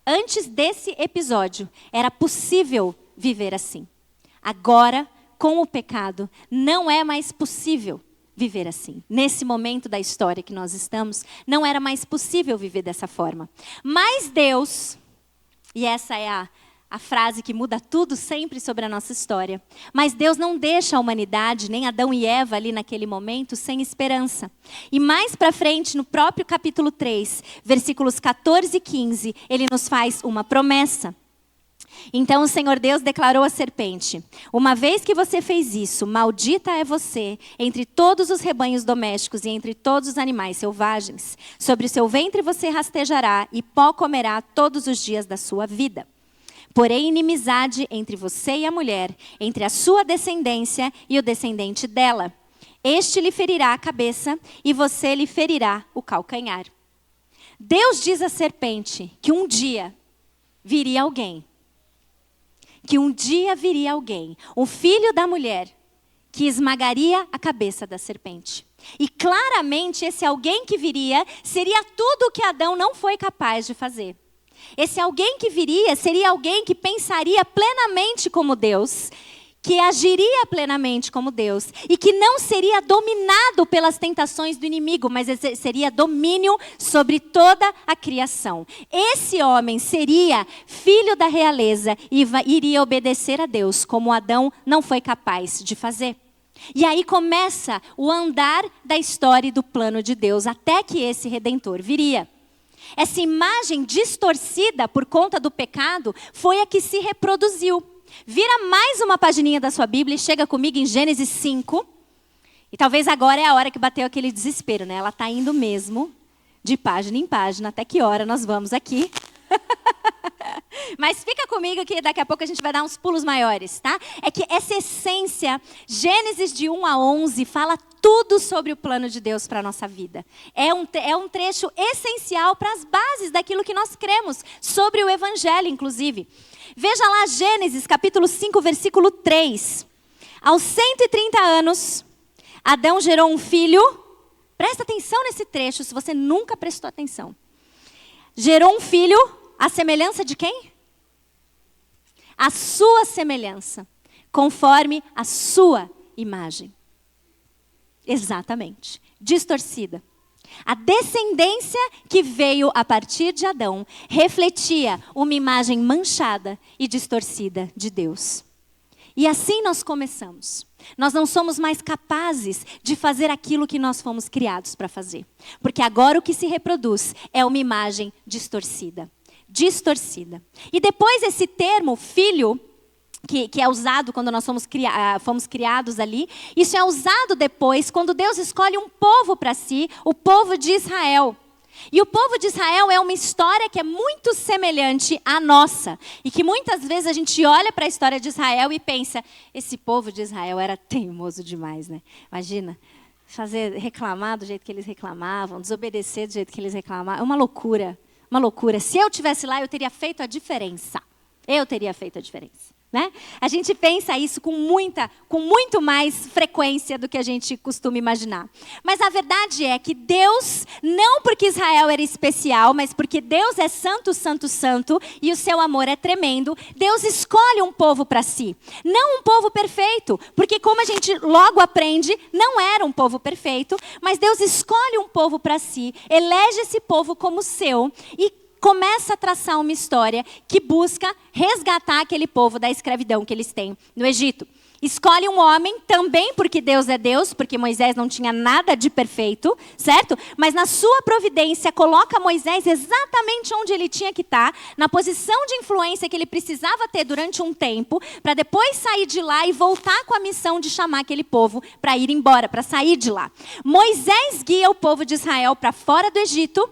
Antes desse episódio, era possível viver assim. Agora, com o pecado, não é mais possível viver assim. Nesse momento da história que nós estamos, não era mais possível viver dessa forma. Mas Deus, e essa é a frase que muda tudo sempre sobre a nossa história, mas Deus não deixa a humanidade, nem Adão e Eva ali naquele momento, sem esperança. E mais para frente, no próprio capítulo 3, versículos 14 e 15, ele nos faz uma promessa. Então o Senhor Deus declarou à serpente: uma vez que você fez isso, maldita é você entre todos os rebanhos domésticos e entre todos os animais selvagens. Sobre o seu ventre você rastejará e pó comerá todos os dias da sua vida. Porém, inimizade entre você e a mulher, entre a sua descendência e o descendente dela. Este lhe ferirá a cabeça e você lhe ferirá o calcanhar. Deus diz à serpente que um dia viria alguém. Que um dia viria alguém, o filho da mulher, que esmagaria a cabeça da serpente. E claramente esse alguém que viria seria tudo o que Adão não foi capaz de fazer. Esse alguém que viria seria alguém que pensaria plenamente como Deus, que agiria plenamente como Deus e que não seria dominado pelas tentações do inimigo, mas seria domínio sobre toda a criação. Esse homem seria filho da realeza e iria obedecer a Deus, como Adão não foi capaz de fazer. E aí começa o andar da história e do plano de Deus, até que esse Redentor viria. Essa imagem distorcida por conta do pecado foi a que se reproduziu. Vira mais uma pagininha da sua Bíblia e chega comigo em Gênesis 5. E talvez agora é a hora que bateu aquele desespero, né? Ela está indo mesmo de página em página. Até que hora nós vamos aqui? Mas fica comigo que daqui a pouco a gente vai dar uns pulos maiores, tá? É que essa essência, Gênesis de 1 a 11, fala tudo sobre o plano de Deus para a nossa vida. É um trecho essencial para as bases daquilo que nós cremos, sobre o Evangelho, inclusive. Veja lá Gênesis, capítulo 5, versículo 3. Aos 130 anos, Adão gerou um filho. Presta atenção nesse trecho, se você nunca prestou atenção. Gerou um filho, à semelhança de quem? A sua semelhança, conforme a sua imagem. Exatamente, distorcida. A descendência que veio a partir de Adão refletia uma imagem manchada e distorcida de Deus. E assim nós começamos. Nós não somos mais capazes de fazer aquilo que nós fomos criados para fazer. Porque agora o que se reproduz é uma imagem distorcida. Distorcida. E depois esse termo, filho, que é usado quando nós fomos criados ali, isso é usado depois quando Deus escolhe um povo para si, o povo de Israel. E o povo de Israel é uma história que é muito semelhante à nossa. E que muitas vezes a gente olha para a história de Israel e pensa, esse povo de Israel era teimoso demais, né? Imagina, reclamar do jeito que eles reclamavam, desobedecer do jeito que eles reclamavam. É uma loucura, uma loucura. Se eu estivesse lá, eu teria feito a diferença. Eu teria feito a diferença. Né? A gente pensa isso com muito mais frequência do que a gente costuma imaginar. Mas a verdade é que Deus, não porque Israel era especial, mas porque Deus é santo, santo, santo, e o seu amor é tremendo, Deus escolhe um povo para si. Não um povo perfeito, porque como a gente logo aprende, não era um povo perfeito, mas Deus escolhe um povo para si, elege esse povo como seu e começa a traçar uma história que busca resgatar aquele povo da escravidão que eles têm no Egito. Escolhe um homem também porque Deus é Deus, porque Moisés não tinha nada de perfeito, certo? Mas na sua providência coloca Moisés exatamente onde ele tinha que estar, na posição de influência que ele precisava ter durante um tempo, para depois sair de lá e voltar com a missão de chamar aquele povo para ir embora, para sair de lá. Moisés guia o povo de Israel para fora do Egito,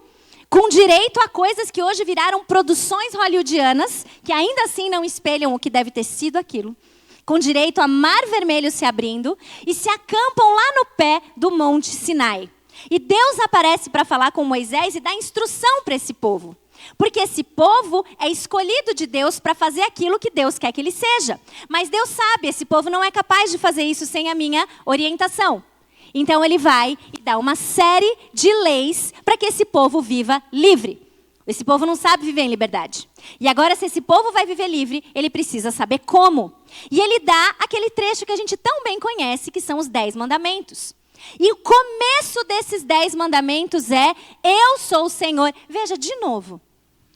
com direito a coisas que hoje viraram produções hollywoodianas, que ainda assim não espelham o que deve ter sido aquilo. Com direito a Mar Vermelho se abrindo, e se acampam lá no pé do Monte Sinai. E Deus aparece para falar com Moisés e dá instrução para esse povo. Porque esse povo é escolhido de Deus para fazer aquilo que Deus quer que ele seja. Mas Deus sabe, esse povo não é capaz de fazer isso sem a minha orientação. Então ele vai e dá uma série de leis para que esse povo viva livre. Esse povo não sabe viver em liberdade. E agora, se esse povo vai viver livre, ele precisa saber como. E ele dá aquele trecho que a gente tão bem conhece, que são os 10 mandamentos. E o começo desses 10 mandamentos é: eu sou o Senhor. Veja, de novo,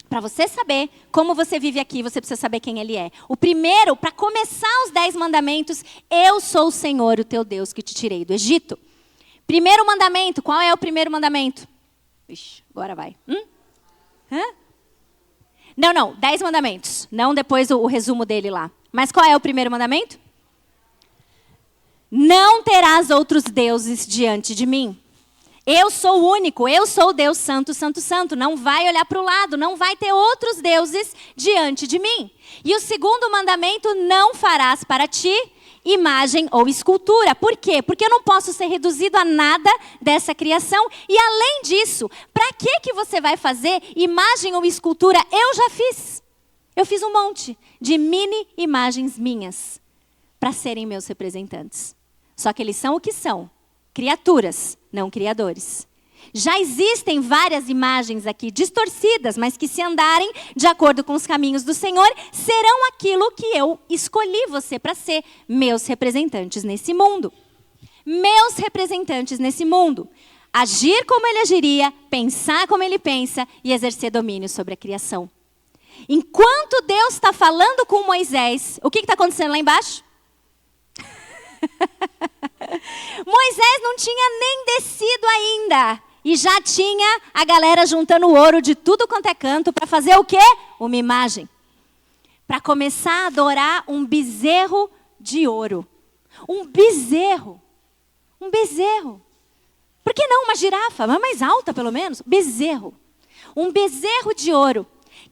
para você saber como você vive aqui, você precisa saber quem ele é. O primeiro, para começar os 10 mandamentos, eu sou o Senhor, o teu Deus, que te tirei do Egito. Primeiro mandamento, qual é o primeiro mandamento? Ixi, agora vai. Hã? Não, 10 mandamentos. mandamentos, não depois o resumo dele lá. Mas qual é o primeiro mandamento? Não terás outros deuses diante de mim. Eu sou o único, eu sou o Deus santo, santo, santo. Não vai olhar para o lado, não vai ter outros deuses diante de mim. E o segundo mandamento, não farás para ti imagem ou escultura. Por quê? Porque eu não posso ser reduzido a nada dessa criação. E além disso, para que você vai fazer imagem ou escultura? Eu já fiz. Eu fiz um monte de mini imagens minhas para serem meus representantes. Só que eles são o que são. Criaturas, não criadores. Já existem várias imagens aqui distorcidas, mas que se andarem de acordo com os caminhos do Senhor, serão aquilo que eu escolhi você para ser, meus representantes nesse mundo. Meus representantes nesse mundo. Agir como ele agiria, pensar como ele pensa e exercer domínio sobre a criação. Enquanto Deus está falando com Moisés, o que está acontecendo lá embaixo? Moisés não tinha nem descido ainda. E já tinha a galera juntando ouro de tudo quanto é canto para fazer o quê? Uma imagem. Para começar a adorar um bezerro de ouro. Um bezerro. Um bezerro. Por que não uma girafa? Mas mais alta, pelo menos. Bezerro. Um bezerro de ouro.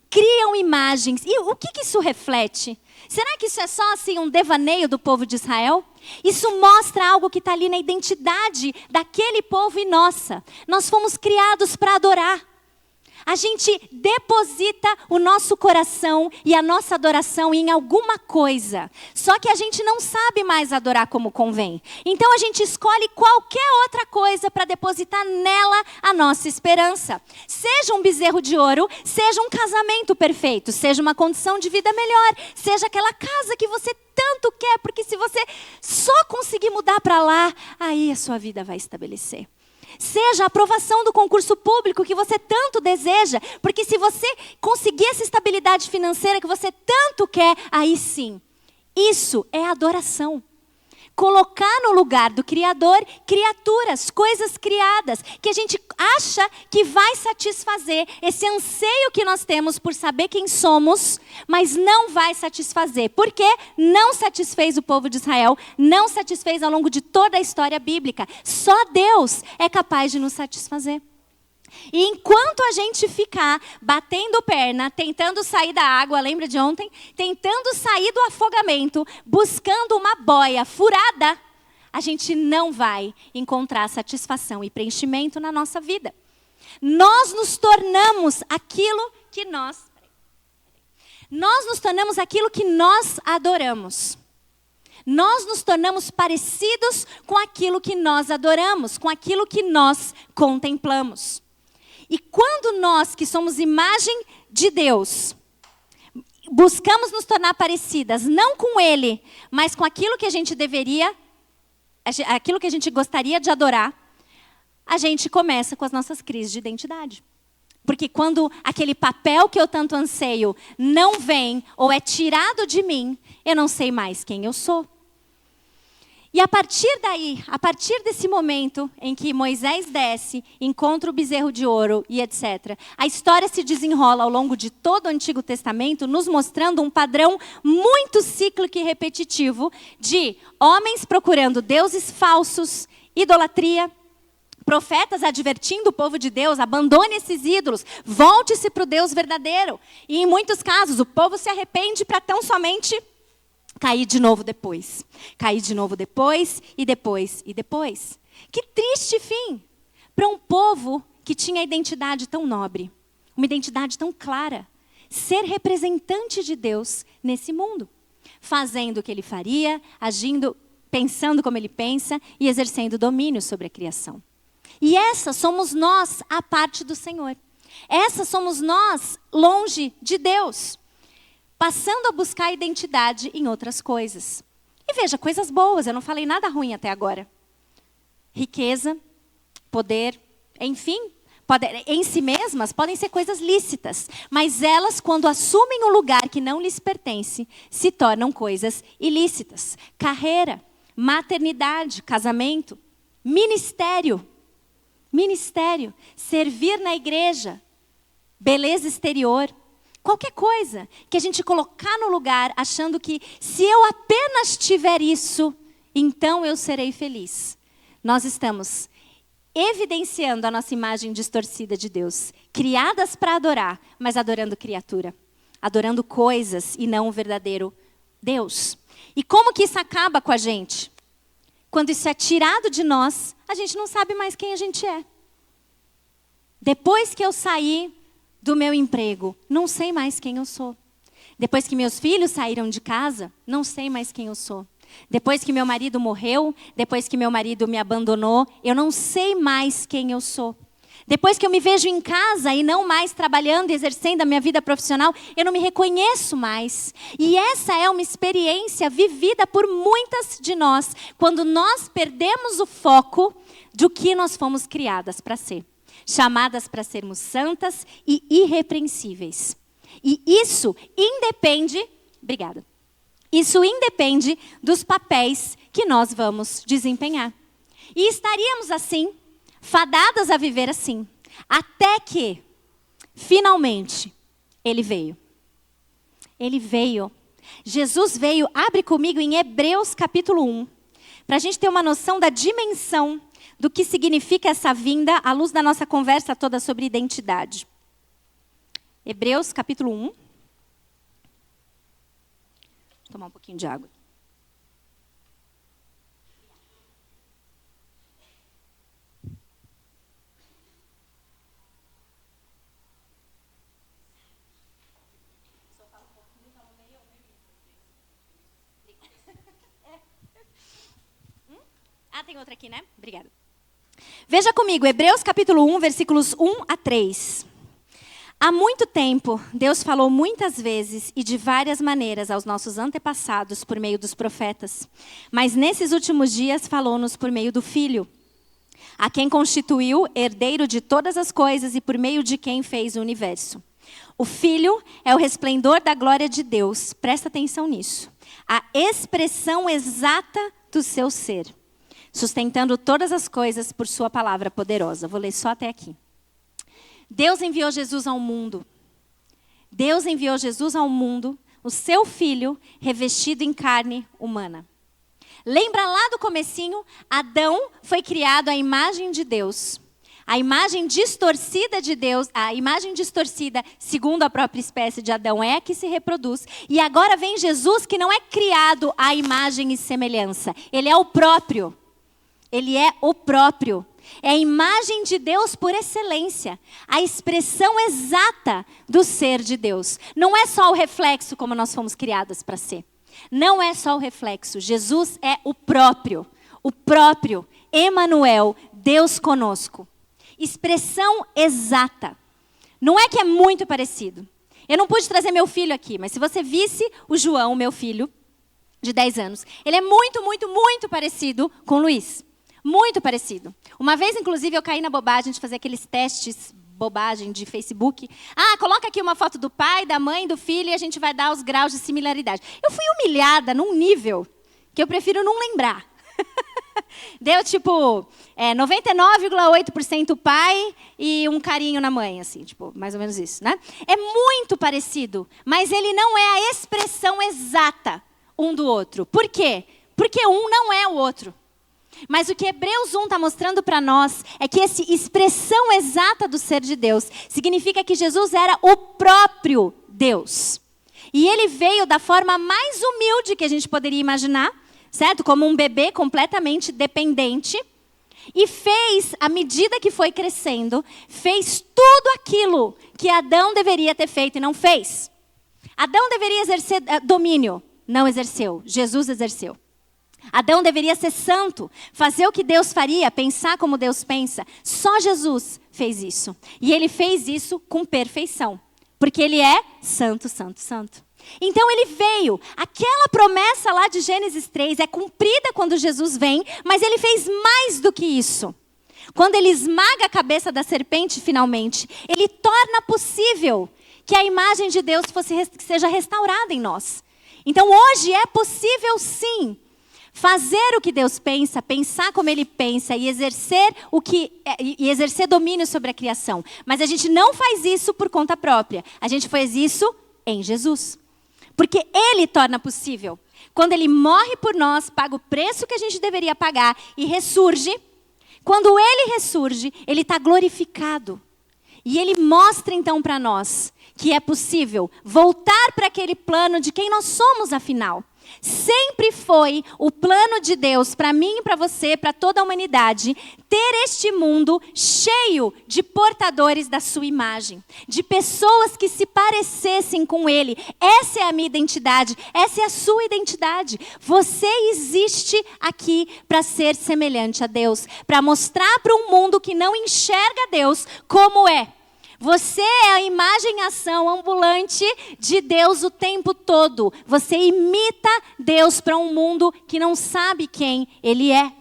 Criam imagens. E o que isso reflete? Será que isso é só assim um devaneio do povo de Israel? Isso mostra algo que está ali na identidade daquele povo e nossa. Nós fomos criados para adorar. A gente deposita o nosso coração e a nossa adoração em alguma coisa. Só que a gente não sabe mais adorar como convém. Então a gente escolhe qualquer outra coisa para depositar nela a nossa esperança. Seja um bezerro de ouro, seja um casamento perfeito, seja uma condição de vida melhor, seja aquela casa que você tanto quer, porque se você só conseguir mudar para lá, aí a sua vida vai estabelecer. Seja a aprovação do concurso público que você tanto deseja, porque se você conseguir essa estabilidade financeira que você tanto quer, aí sim, isso é adoração. Colocar no lugar do Criador criaturas, coisas criadas, que a gente acha que vai satisfazer esse anseio que nós temos por saber quem somos, mas não vai satisfazer. Por quê? Não satisfez o povo de Israel, não satisfez ao longo de toda a história bíblica. Só Deus é capaz de nos satisfazer. E enquanto a gente ficar batendo perna, tentando sair da água, lembra de ontem? Tentando sair do afogamento, buscando uma boia furada, a gente não vai encontrar satisfação e preenchimento na nossa vida. Nós nos tornamos aquilo que nós adoramos. Nós nos tornamos parecidos com aquilo que nós adoramos, com aquilo que nós contemplamos. E quando nós, que somos imagem de Deus, buscamos nos tornar parecidas, não com Ele, mas com aquilo que a gente deveria, aquilo que a gente gostaria de adorar, a gente começa com as nossas crises de identidade. Porque quando aquele papel que eu tanto anseio não vem ou é tirado de mim, eu não sei mais quem eu sou. E a partir daí, a partir desse momento em que Moisés desce, encontra o bezerro de ouro e etc., a história se desenrola ao longo de todo o Antigo Testamento, nos mostrando um padrão muito cíclico e repetitivo de homens procurando deuses falsos, idolatria, profetas advertindo o povo de Deus, abandone esses ídolos, volte-se para o Deus verdadeiro. E em muitos casos, o povo se arrepende para tão somente cair de novo depois. Cair de novo depois, e depois, e depois. Que triste fim para um povo que tinha identidade tão nobre, uma identidade tão clara. Ser representante de Deus nesse mundo. Fazendo o que ele faria, agindo, pensando como ele pensa e exercendo domínio sobre a criação. E essa somos nós, a parte do Senhor. Essa somos nós, longe de Deus. Passando a buscar identidade em outras coisas. E veja, coisas boas, eu não falei nada ruim até agora. Riqueza, poder, enfim, em si mesmas podem ser coisas lícitas. Mas elas, quando assumem um lugar que não lhes pertence, se tornam coisas ilícitas. Carreira, maternidade, casamento, ministério, servir na igreja, beleza exterior, Qualquer coisa que a gente colocar no lugar, achando que se eu apenas tiver isso, então eu serei feliz. Nós estamos evidenciando a nossa imagem distorcida de Deus, criadas para adorar, mas adorando criatura, adorando coisas e não o verdadeiro Deus. E como que isso acaba com a gente? Quando isso é tirado de nós, a gente não sabe mais quem a gente é. Depois que eu saí do meu emprego, não sei mais quem eu sou. Depois que meus filhos saíram de casa, não sei mais quem eu sou. Depois que meu marido morreu, depois que meu marido me abandonou, eu não sei mais quem eu sou. Depois que eu me vejo em casa e não mais trabalhando e exercendo a minha vida profissional, eu não me reconheço mais. E essa é uma experiência vivida por muitas de nós, quando nós perdemos o foco do que nós fomos criadas para ser. Chamadas para sermos santas e irrepreensíveis. E isso independe... Obrigada. Isso independe dos papéis que nós vamos desempenhar. E estaríamos assim, fadadas a viver assim, até que, finalmente, Ele veio. Ele veio. Jesus veio, abre comigo em Hebreus capítulo 1, para a gente ter uma noção da dimensão do que significa essa vinda, à luz da nossa conversa toda sobre identidade. Hebreus capítulo 1. Vou tomar um pouquinho de água. Tem outra aqui, né? Obrigada. Veja comigo, Hebreus capítulo 1, versículos 1 a 3. Há muito tempo, Deus falou muitas vezes e de várias maneiras aos nossos antepassados por meio dos profetas. Mas nesses últimos dias falou-nos por meio do Filho, a quem constituiu herdeiro de todas as coisas e por meio de quem fez o universo. O Filho é o resplendor da glória de Deus. Presta atenção nisso. A expressão exata do seu ser, sustentando todas as coisas por sua palavra poderosa. Vou ler só até aqui. Deus enviou Jesus ao mundo. Deus enviou Jesus ao mundo, o seu Filho, revestido em carne humana. Lembra lá do comecinho? Adão foi criado à imagem de Deus. A imagem distorcida de Deus, a imagem distorcida, segundo a própria espécie de Adão, é a que se reproduz. E agora vem Jesus, que não é criado à imagem e semelhança. Ele é o próprio. Ele é o próprio. É a imagem de Deus por excelência. A expressão exata do ser de Deus. Não é só o reflexo como nós fomos criadas para ser. Não é só o reflexo. Jesus é o próprio. O próprio. Emanuel, Deus conosco. Expressão exata. Não é que é muito parecido. Eu não pude trazer meu filho aqui, mas se você visse o João, meu filho, de 10 anos, ele é muito, muito, muito parecido com o Luiz. Muito parecido. Uma vez, inclusive, eu caí na bobagem de fazer aqueles testes, bobagem de Facebook. Ah, coloca aqui uma foto do pai, da mãe, do filho, e a gente vai dar os graus de similaridade. Eu fui humilhada num nível que eu prefiro não lembrar. Deu tipo 99,8% pai e um carinho na mãe, assim, tipo, mais ou menos isso, né? É muito parecido, mas ele não é a expressão exata um do outro. Por quê? Porque um não é o outro. Mas o que Hebreus 1 está mostrando para nós é que essa expressão exata do ser de Deus significa que Jesus era o próprio Deus. E ele veio da forma mais humilde que a gente poderia imaginar, certo? Como um bebê completamente dependente. E fez, à medida que foi crescendo, fez tudo aquilo que Adão deveria ter feito e não fez. Adão deveria exercer domínio, não exerceu. Jesus exerceu. Adão deveria ser santo, fazer o que Deus faria, pensar como Deus pensa. Só Jesus fez isso. E ele fez isso com perfeição. Porque ele é santo, santo, santo. Então ele veio. Aquela promessa lá de Gênesis 3 é cumprida quando Jesus vem, mas ele fez mais do que isso. Quando ele esmaga a cabeça da serpente finalmente, ele torna possível que a imagem de Deus seja restaurada em nós. Então hoje é possível sim fazer o que Deus pensa, pensar como Ele pensa e exercer domínio sobre a criação. Mas a gente não faz isso por conta própria. A gente faz isso em Jesus. Porque Ele torna possível. Quando Ele morre por nós, paga o preço que a gente deveria pagar e ressurge. Quando Ele ressurge, Ele está glorificado. E Ele mostra então para nós que é possível voltar para aquele plano de quem nós somos afinal. Sempre foi o plano de Deus para mim e para você, para toda a humanidade, ter este mundo cheio de portadores da sua imagem, de pessoas que se parecessem com Ele. Essa é a minha identidade, essa é a sua identidade. Você existe aqui para ser semelhante a Deus, para mostrar para um mundo que não enxerga Deus como é. Você é a imagem em ação ambulante de Deus o tempo todo. Você imita Deus para um mundo que não sabe quem Ele é.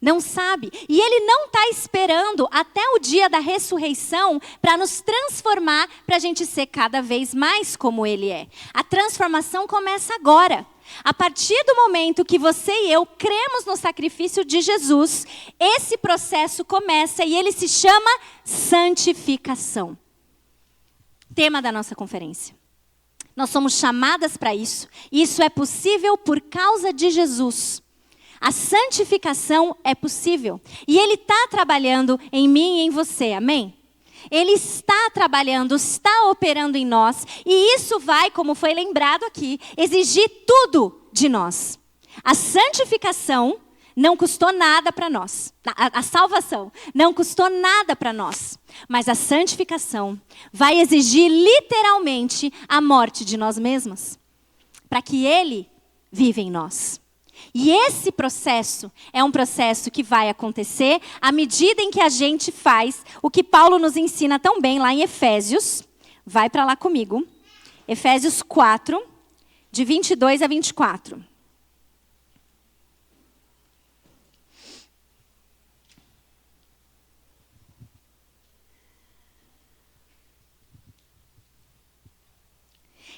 Não sabe. E Ele não está esperando até o dia da ressurreição para nos transformar, para a gente ser cada vez mais como Ele é. A transformação começa agora. A partir do momento que você e eu cremos no sacrifício de Jesus, esse processo começa e ele se chama santificação. Tema da nossa conferência. Nós somos chamadas para isso. E isso é possível por causa de Jesus. A santificação é possível. E Ele está trabalhando em mim e em você, amém? Ele está trabalhando, está operando em nós. E isso vai, como foi lembrado aqui, exigir tudo de nós. A santificação não custou nada para nós. A salvação não custou nada para nós. Mas a santificação vai exigir literalmente a morte de nós mesmos. Para que Ele viva em nós. E esse processo é um processo que vai acontecer à medida em que a gente faz o que Paulo nos ensina tão bem lá em Efésios. Vai para lá comigo. Efésios 4, de 22 a 24.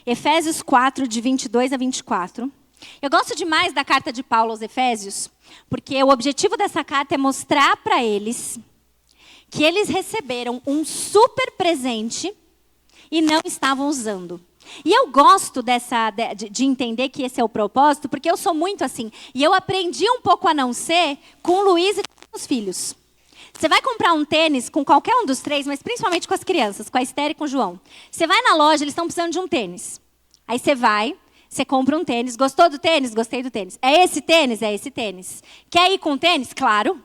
Efésios 4, de 22 a 24. Eu gosto demais da carta de Paulo aos Efésios, porque o objetivo dessa carta é mostrar para eles que eles receberam um super presente e não estavam usando. E eu gosto de entender que esse é o propósito, porque eu sou muito assim. E eu aprendi um pouco a não ser com o Luiz e com os filhos. Você vai comprar um tênis com qualquer um dos três, mas principalmente com as crianças, com a Esther e com o João. Você vai na loja, eles estão precisando de um tênis. Aí você vai, você compra um tênis. Gostou do tênis? Gostei do tênis. É esse tênis? É esse tênis. Quer ir com o tênis? Claro.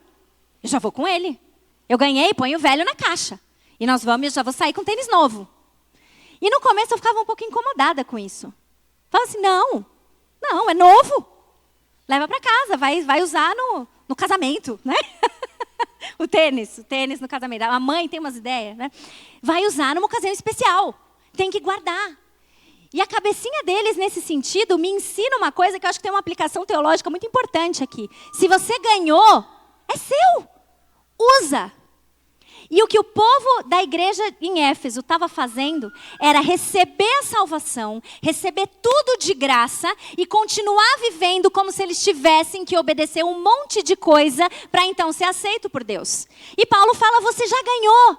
Eu já vou com ele. Eu ganhei, põe o velho na caixa. E nós vamos, eu já vou sair com tênis novo. E no começo eu ficava um pouco incomodada com isso. Falava assim, não, é novo. Leva para casa, vai usar no casamento, né? o tênis no casamento. A mãe tem umas ideias, né? Vai usar numa ocasião especial. Tem que guardar. E a cabecinha deles, nesse sentido, me ensina uma coisa que eu acho que tem uma aplicação teológica muito importante aqui. Se você ganhou, é seu. Usa. E o que o povo da igreja em Éfeso estava fazendo era receber a salvação, receber tudo de graça e continuar vivendo como se eles tivessem que obedecer um monte de coisa para então ser aceito por Deus. E Paulo fala, você já ganhou.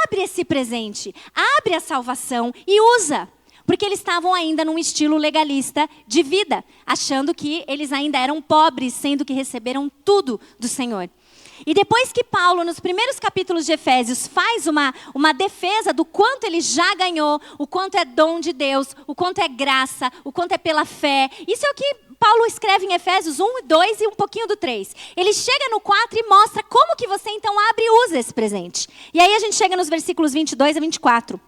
Abre esse presente, abre a salvação e usa. Porque eles estavam ainda num estilo legalista de vida, achando que eles ainda eram pobres, sendo que receberam tudo do Senhor. E depois que Paulo, nos primeiros capítulos de Efésios, faz uma defesa do quanto ele já ganhou, o quanto é dom de Deus, o quanto é graça, o quanto é pela fé. Isso é o que Paulo escreve em Efésios 1, 2 e um pouquinho do 3. Ele chega no 4 e mostra como que você então abre e usa esse presente. E aí a gente chega nos versículos 22 a 24.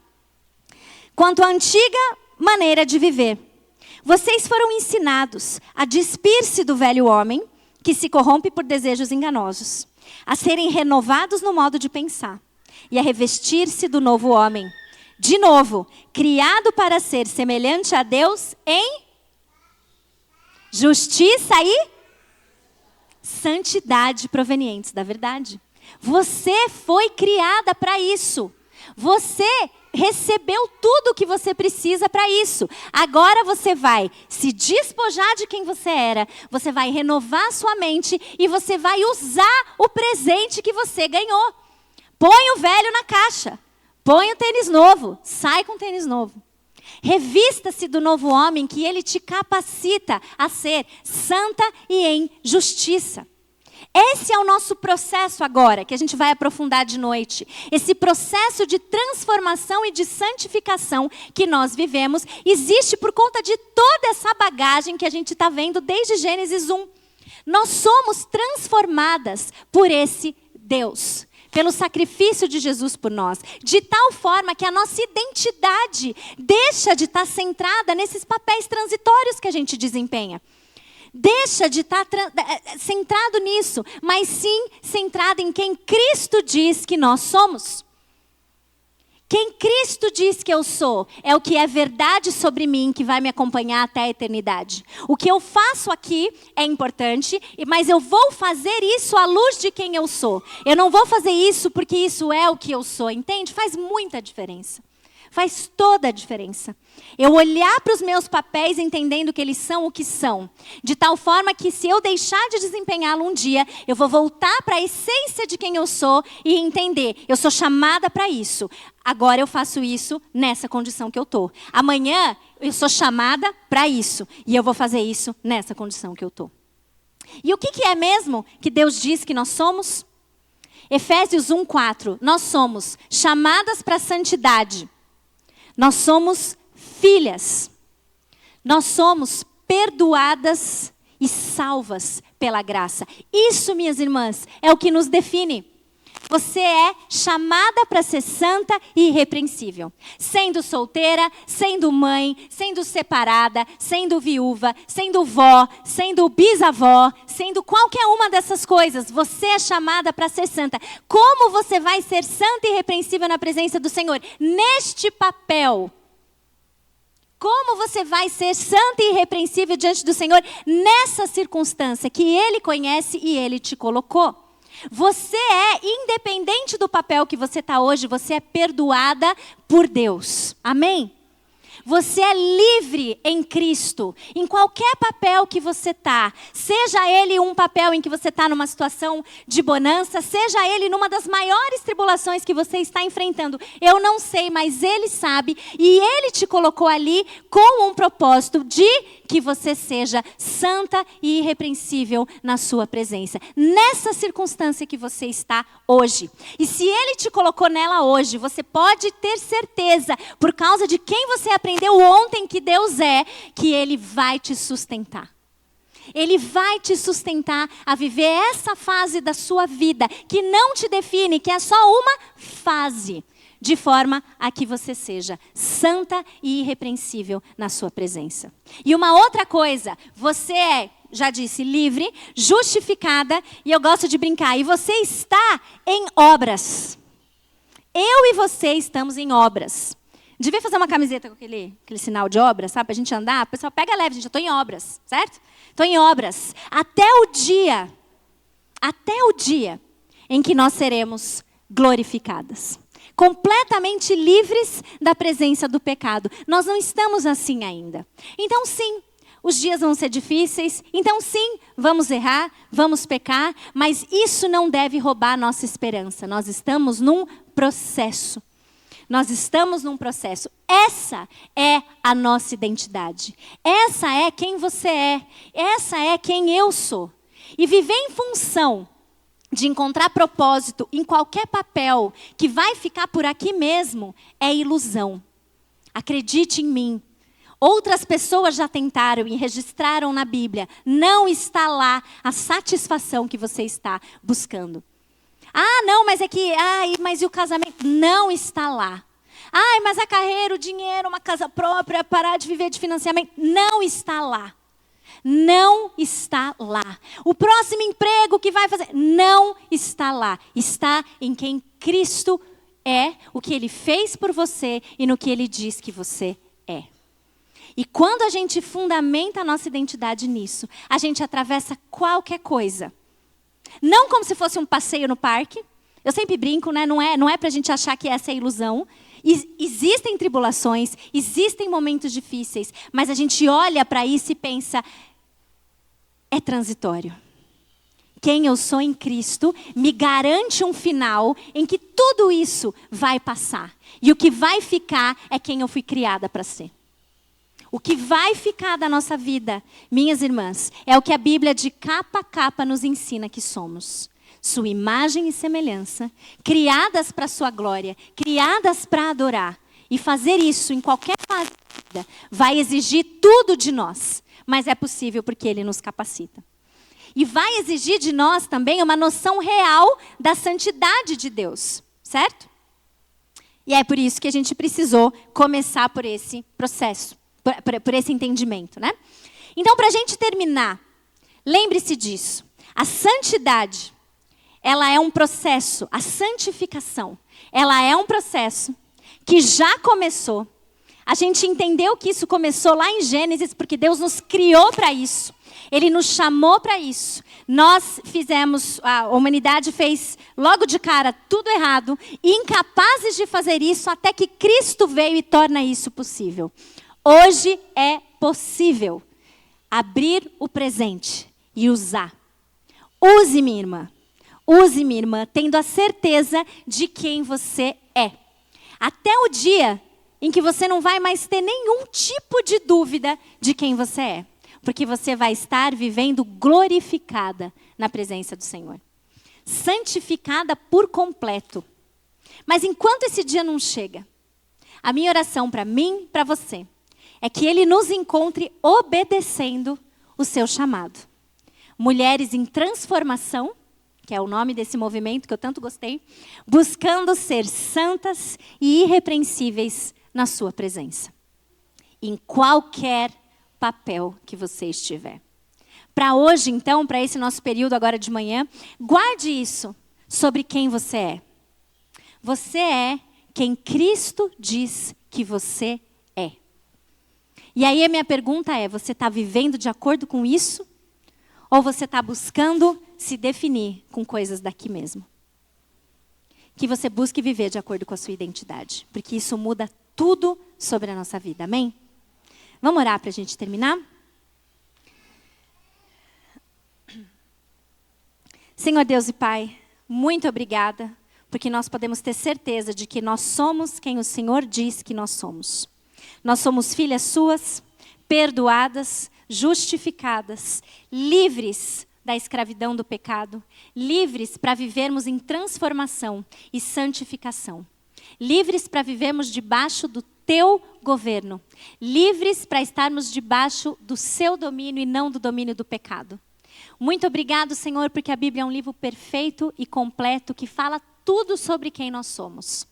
Quanto à antiga maneira de viver, vocês foram ensinados a despir-se do velho homem, que se corrompe por desejos enganosos, a serem renovados no modo de pensar e a revestir-se do novo homem, de novo, criado para ser semelhante a Deus em justiça e santidade provenientes da verdade. Você foi criada para isso. Você recebeu tudo o que você precisa para isso. Agora você vai se despojar de quem você era, você vai renovar a sua mente e você vai usar o presente que você ganhou. Põe o velho na caixa, põe o tênis novo, sai com o tênis novo. Revista-se do novo homem, que ele te capacita a ser santa e em justiça. Esse é o nosso processo agora, que a gente vai aprofundar de noite. Esse processo de transformação e de santificação que nós vivemos, existe por conta de toda essa bagagem que a gente está vendo desde Gênesis 1. Nós somos transformadas por esse Deus, pelo sacrifício de Jesus por nós, de tal forma que a nossa identidade deixa de estar centrada nesses papéis transitórios que a gente desempenha. Deixa de estar centrado nisso, mas sim centrado em quem Cristo diz que nós somos. Quem Cristo diz que eu sou é o que é verdade sobre mim, que vai me acompanhar até a eternidade. O que eu faço aqui é importante, mas eu vou fazer isso à luz de quem eu sou. Eu não vou fazer isso porque isso é o que eu sou, entende? Faz muita diferença. Faz toda a diferença. Eu olhar para os meus papéis entendendo que eles são o que são. De tal forma que se eu deixar de desempenhá-lo um dia, eu vou voltar para a essência de quem eu sou e entender, eu sou chamada para isso. Agora eu faço isso nessa condição que eu estou. Amanhã eu sou chamada para isso. E eu vou fazer isso nessa condição que eu estou. E o que é mesmo que Deus diz que nós somos? Efésios 1:4. Nós somos chamadas para a santidade. Nós somos filhas. Nós somos perdoadas e salvas pela graça. Isso, minhas irmãs, é o que nos define. Você é chamada para ser santa e irrepreensível. Sendo solteira, sendo mãe, sendo separada, sendo viúva, sendo vó, sendo bisavó, sendo qualquer uma dessas coisas, você é chamada para ser santa. Como você vai ser santa e irrepreensível na presença do Senhor? Neste papel. Como você vai ser santa e irrepreensível diante do Senhor nessa circunstância que Ele conhece e Ele te colocou? Você é, independente do papel que você está hoje, você é perdoada por Deus. Amém? Você é livre em Cristo, em qualquer papel que você está. Seja ele um papel em que você está numa situação de bonança, seja ele numa das maiores tribulações que você está enfrentando. Eu não sei, mas Ele sabe e Ele te colocou ali com um propósito de que você seja santa e irrepreensível na sua presença. Nessa circunstância que você está hoje. E se Ele te colocou nela hoje, você pode ter certeza, por causa de quem você aprendeu ontem que Deus é, que Ele vai te sustentar. Ele vai te sustentar a viver essa fase da sua vida, que não te define, que é só uma fase, de forma a que você seja santa e irrepreensível na sua presença. E uma outra coisa, você é, já disse, livre, justificada, e eu gosto de brincar, e você está em obras. Eu e você estamos em obras. Devia fazer uma camiseta com aquele sinal de obras, sabe? Para a gente andar. O pessoal pega leve, gente. Eu estou em obras, certo? Estou em obras. Até o dia em que nós seremos glorificadas. Completamente livres da presença do pecado. Nós não estamos assim ainda. Então, sim, os dias vão ser difíceis. Então, sim, vamos errar, vamos pecar. Mas isso não deve roubar a nossa esperança. Nós estamos num processo. Nós estamos num processo. Essa é a nossa identidade. Essa é quem você é. Essa é quem eu sou. E viver em função de encontrar propósito em qualquer papel que vai ficar por aqui mesmo é ilusão. Acredite em mim. Outras pessoas já tentaram e registraram na Bíblia. Não está lá a satisfação que você está buscando. Ah, não, mas é que... mas e o casamento? Não está lá. Mas a carreira, o dinheiro, uma casa própria, parar de viver de financiamento. Não está lá. Não está lá. O próximo emprego que vai fazer, não está lá. Está em quem Cristo é, o que Ele fez por você e no que Ele diz que você é. E quando a gente fundamenta a nossa identidade nisso, a gente atravessa qualquer coisa. Não como se fosse um passeio no parque. Eu sempre brinco, né? Não é para a gente achar que essa é a ilusão. Existem tribulações, existem momentos difíceis, mas a gente olha para isso e pensa, é transitório. Quem eu sou em Cristo me garante um final em que tudo isso vai passar. E o que vai ficar é quem eu fui criada para ser. O que vai ficar da nossa vida, minhas irmãs, é o que a Bíblia de capa a capa nos ensina que somos. Sua imagem e semelhança, criadas para sua glória, criadas para adorar. E fazer isso em qualquer fase da vida vai exigir tudo de nós. Mas é possível porque Ele nos capacita. E vai exigir de nós também uma noção real da santidade de Deus, certo? E é por isso que a gente precisou começar por esse processo, por esse entendimento, né? Então, para a gente terminar, lembre-se disso. A santidade, ela é um processo, a santificação, ela é um processo que já começou. A gente entendeu que isso começou lá em Gênesis, porque Deus nos criou para isso. Ele nos chamou para isso. Nós fizemos, a humanidade fez logo de cara tudo errado, e incapazes de fazer isso até que Cristo veio e torna isso possível. Hoje é possível abrir o presente e usar. Use, minha irmã. Use, minha irmã, tendo a certeza de quem você é. Até o dia em que você não vai mais ter nenhum tipo de dúvida de quem você é. Porque você vai estar vivendo glorificada na presença do Senhor. Santificada por completo. Mas enquanto esse dia não chega, a minha oração para mim, para você, é que Ele nos encontre obedecendo o seu chamado. Mulheres em transformação, que é o nome desse movimento que eu tanto gostei, buscando ser santas e irrepreensíveis na sua presença. Em qualquer papel que você estiver. Para hoje, então, para esse nosso período agora de manhã, guarde isso sobre quem você é. Você é quem Cristo diz que você é. E aí a minha pergunta é, você está vivendo de acordo com isso? Ou você está buscando se definir com coisas daqui mesmo? Que você busque viver de acordo com a sua identidade. Porque isso muda tudo sobre a nossa vida, amém? Vamos orar para a gente terminar? Senhor Deus e Pai, muito obrigada, porque nós podemos ter certeza de que nós somos quem o Senhor diz que nós somos. Nós somos filhas suas, perdoadas, justificadas, livres da escravidão do pecado, livres para vivermos em transformação e santificação. Livres para vivermos debaixo do teu governo. Livres para estarmos debaixo do seu domínio e não do domínio do pecado. Muito obrigado, Senhor, porque a Bíblia é um livro perfeito e completo que fala tudo sobre quem nós somos.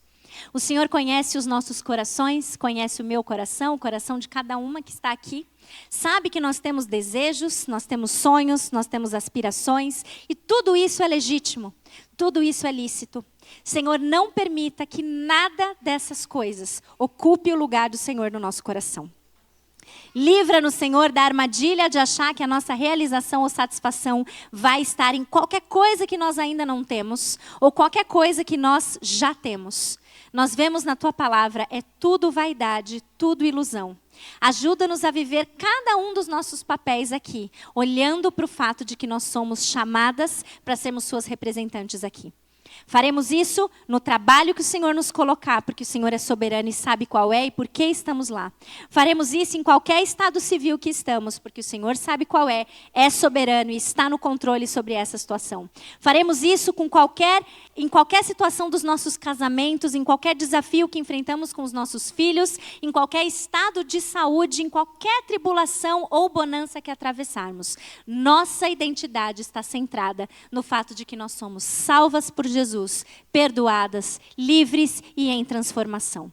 O Senhor conhece os nossos corações, conhece o meu coração, o coração de cada uma que está aqui. Sabe que nós temos desejos, nós temos sonhos, nós temos aspirações e tudo isso é legítimo, tudo isso é lícito. Senhor, não permita que nada dessas coisas ocupe o lugar do Senhor no nosso coração. Livra-nos, Senhor, da armadilha de achar que a nossa realização ou satisfação vai estar em qualquer coisa que nós ainda não temos ou qualquer coisa que nós já temos. Nós vemos na Tua palavra, é tudo vaidade, tudo ilusão. Ajuda-nos a viver cada um dos nossos papéis aqui, olhando para o fato de que nós somos chamadas para sermos Suas representantes aqui. Faremos isso no trabalho que o Senhor nos colocar, porque o Senhor é soberano e sabe qual é e por que estamos lá. Faremos isso em qualquer estado civil que estamos, porque o Senhor sabe qual é soberano e está no controle sobre essa situação. Faremos isso em qualquer situação dos nossos casamentos, em qualquer desafio que enfrentamos com os nossos filhos, em qualquer estado de saúde, em qualquer tribulação ou bonança que atravessarmos. Nossa identidade está centrada no fato de que nós somos salvas por Jesus, perdoadas, livres e em transformação.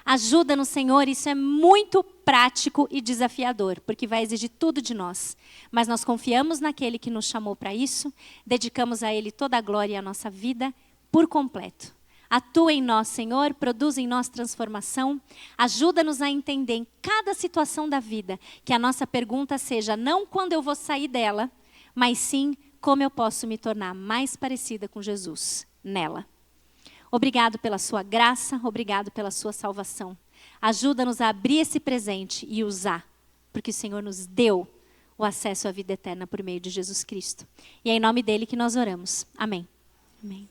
Ajuda-nos, Senhor, isso é muito prático e desafiador, porque vai exigir tudo de nós. Mas nós confiamos naquele que nos chamou para isso, dedicamos a Ele toda a glória e a nossa vida por completo. Atua em nós, Senhor, produz em nós transformação. Ajuda-nos a entender em cada situação da vida que a nossa pergunta seja não quando eu vou sair dela, mas sim como eu posso me tornar mais parecida com Jesus nela. Obrigado pela sua graça, obrigado pela sua salvação. Ajuda-nos a abrir esse presente e usar, porque o Senhor nos deu o acesso à vida eterna por meio de Jesus Cristo. E é em nome dele que nós oramos. Amém. Amém.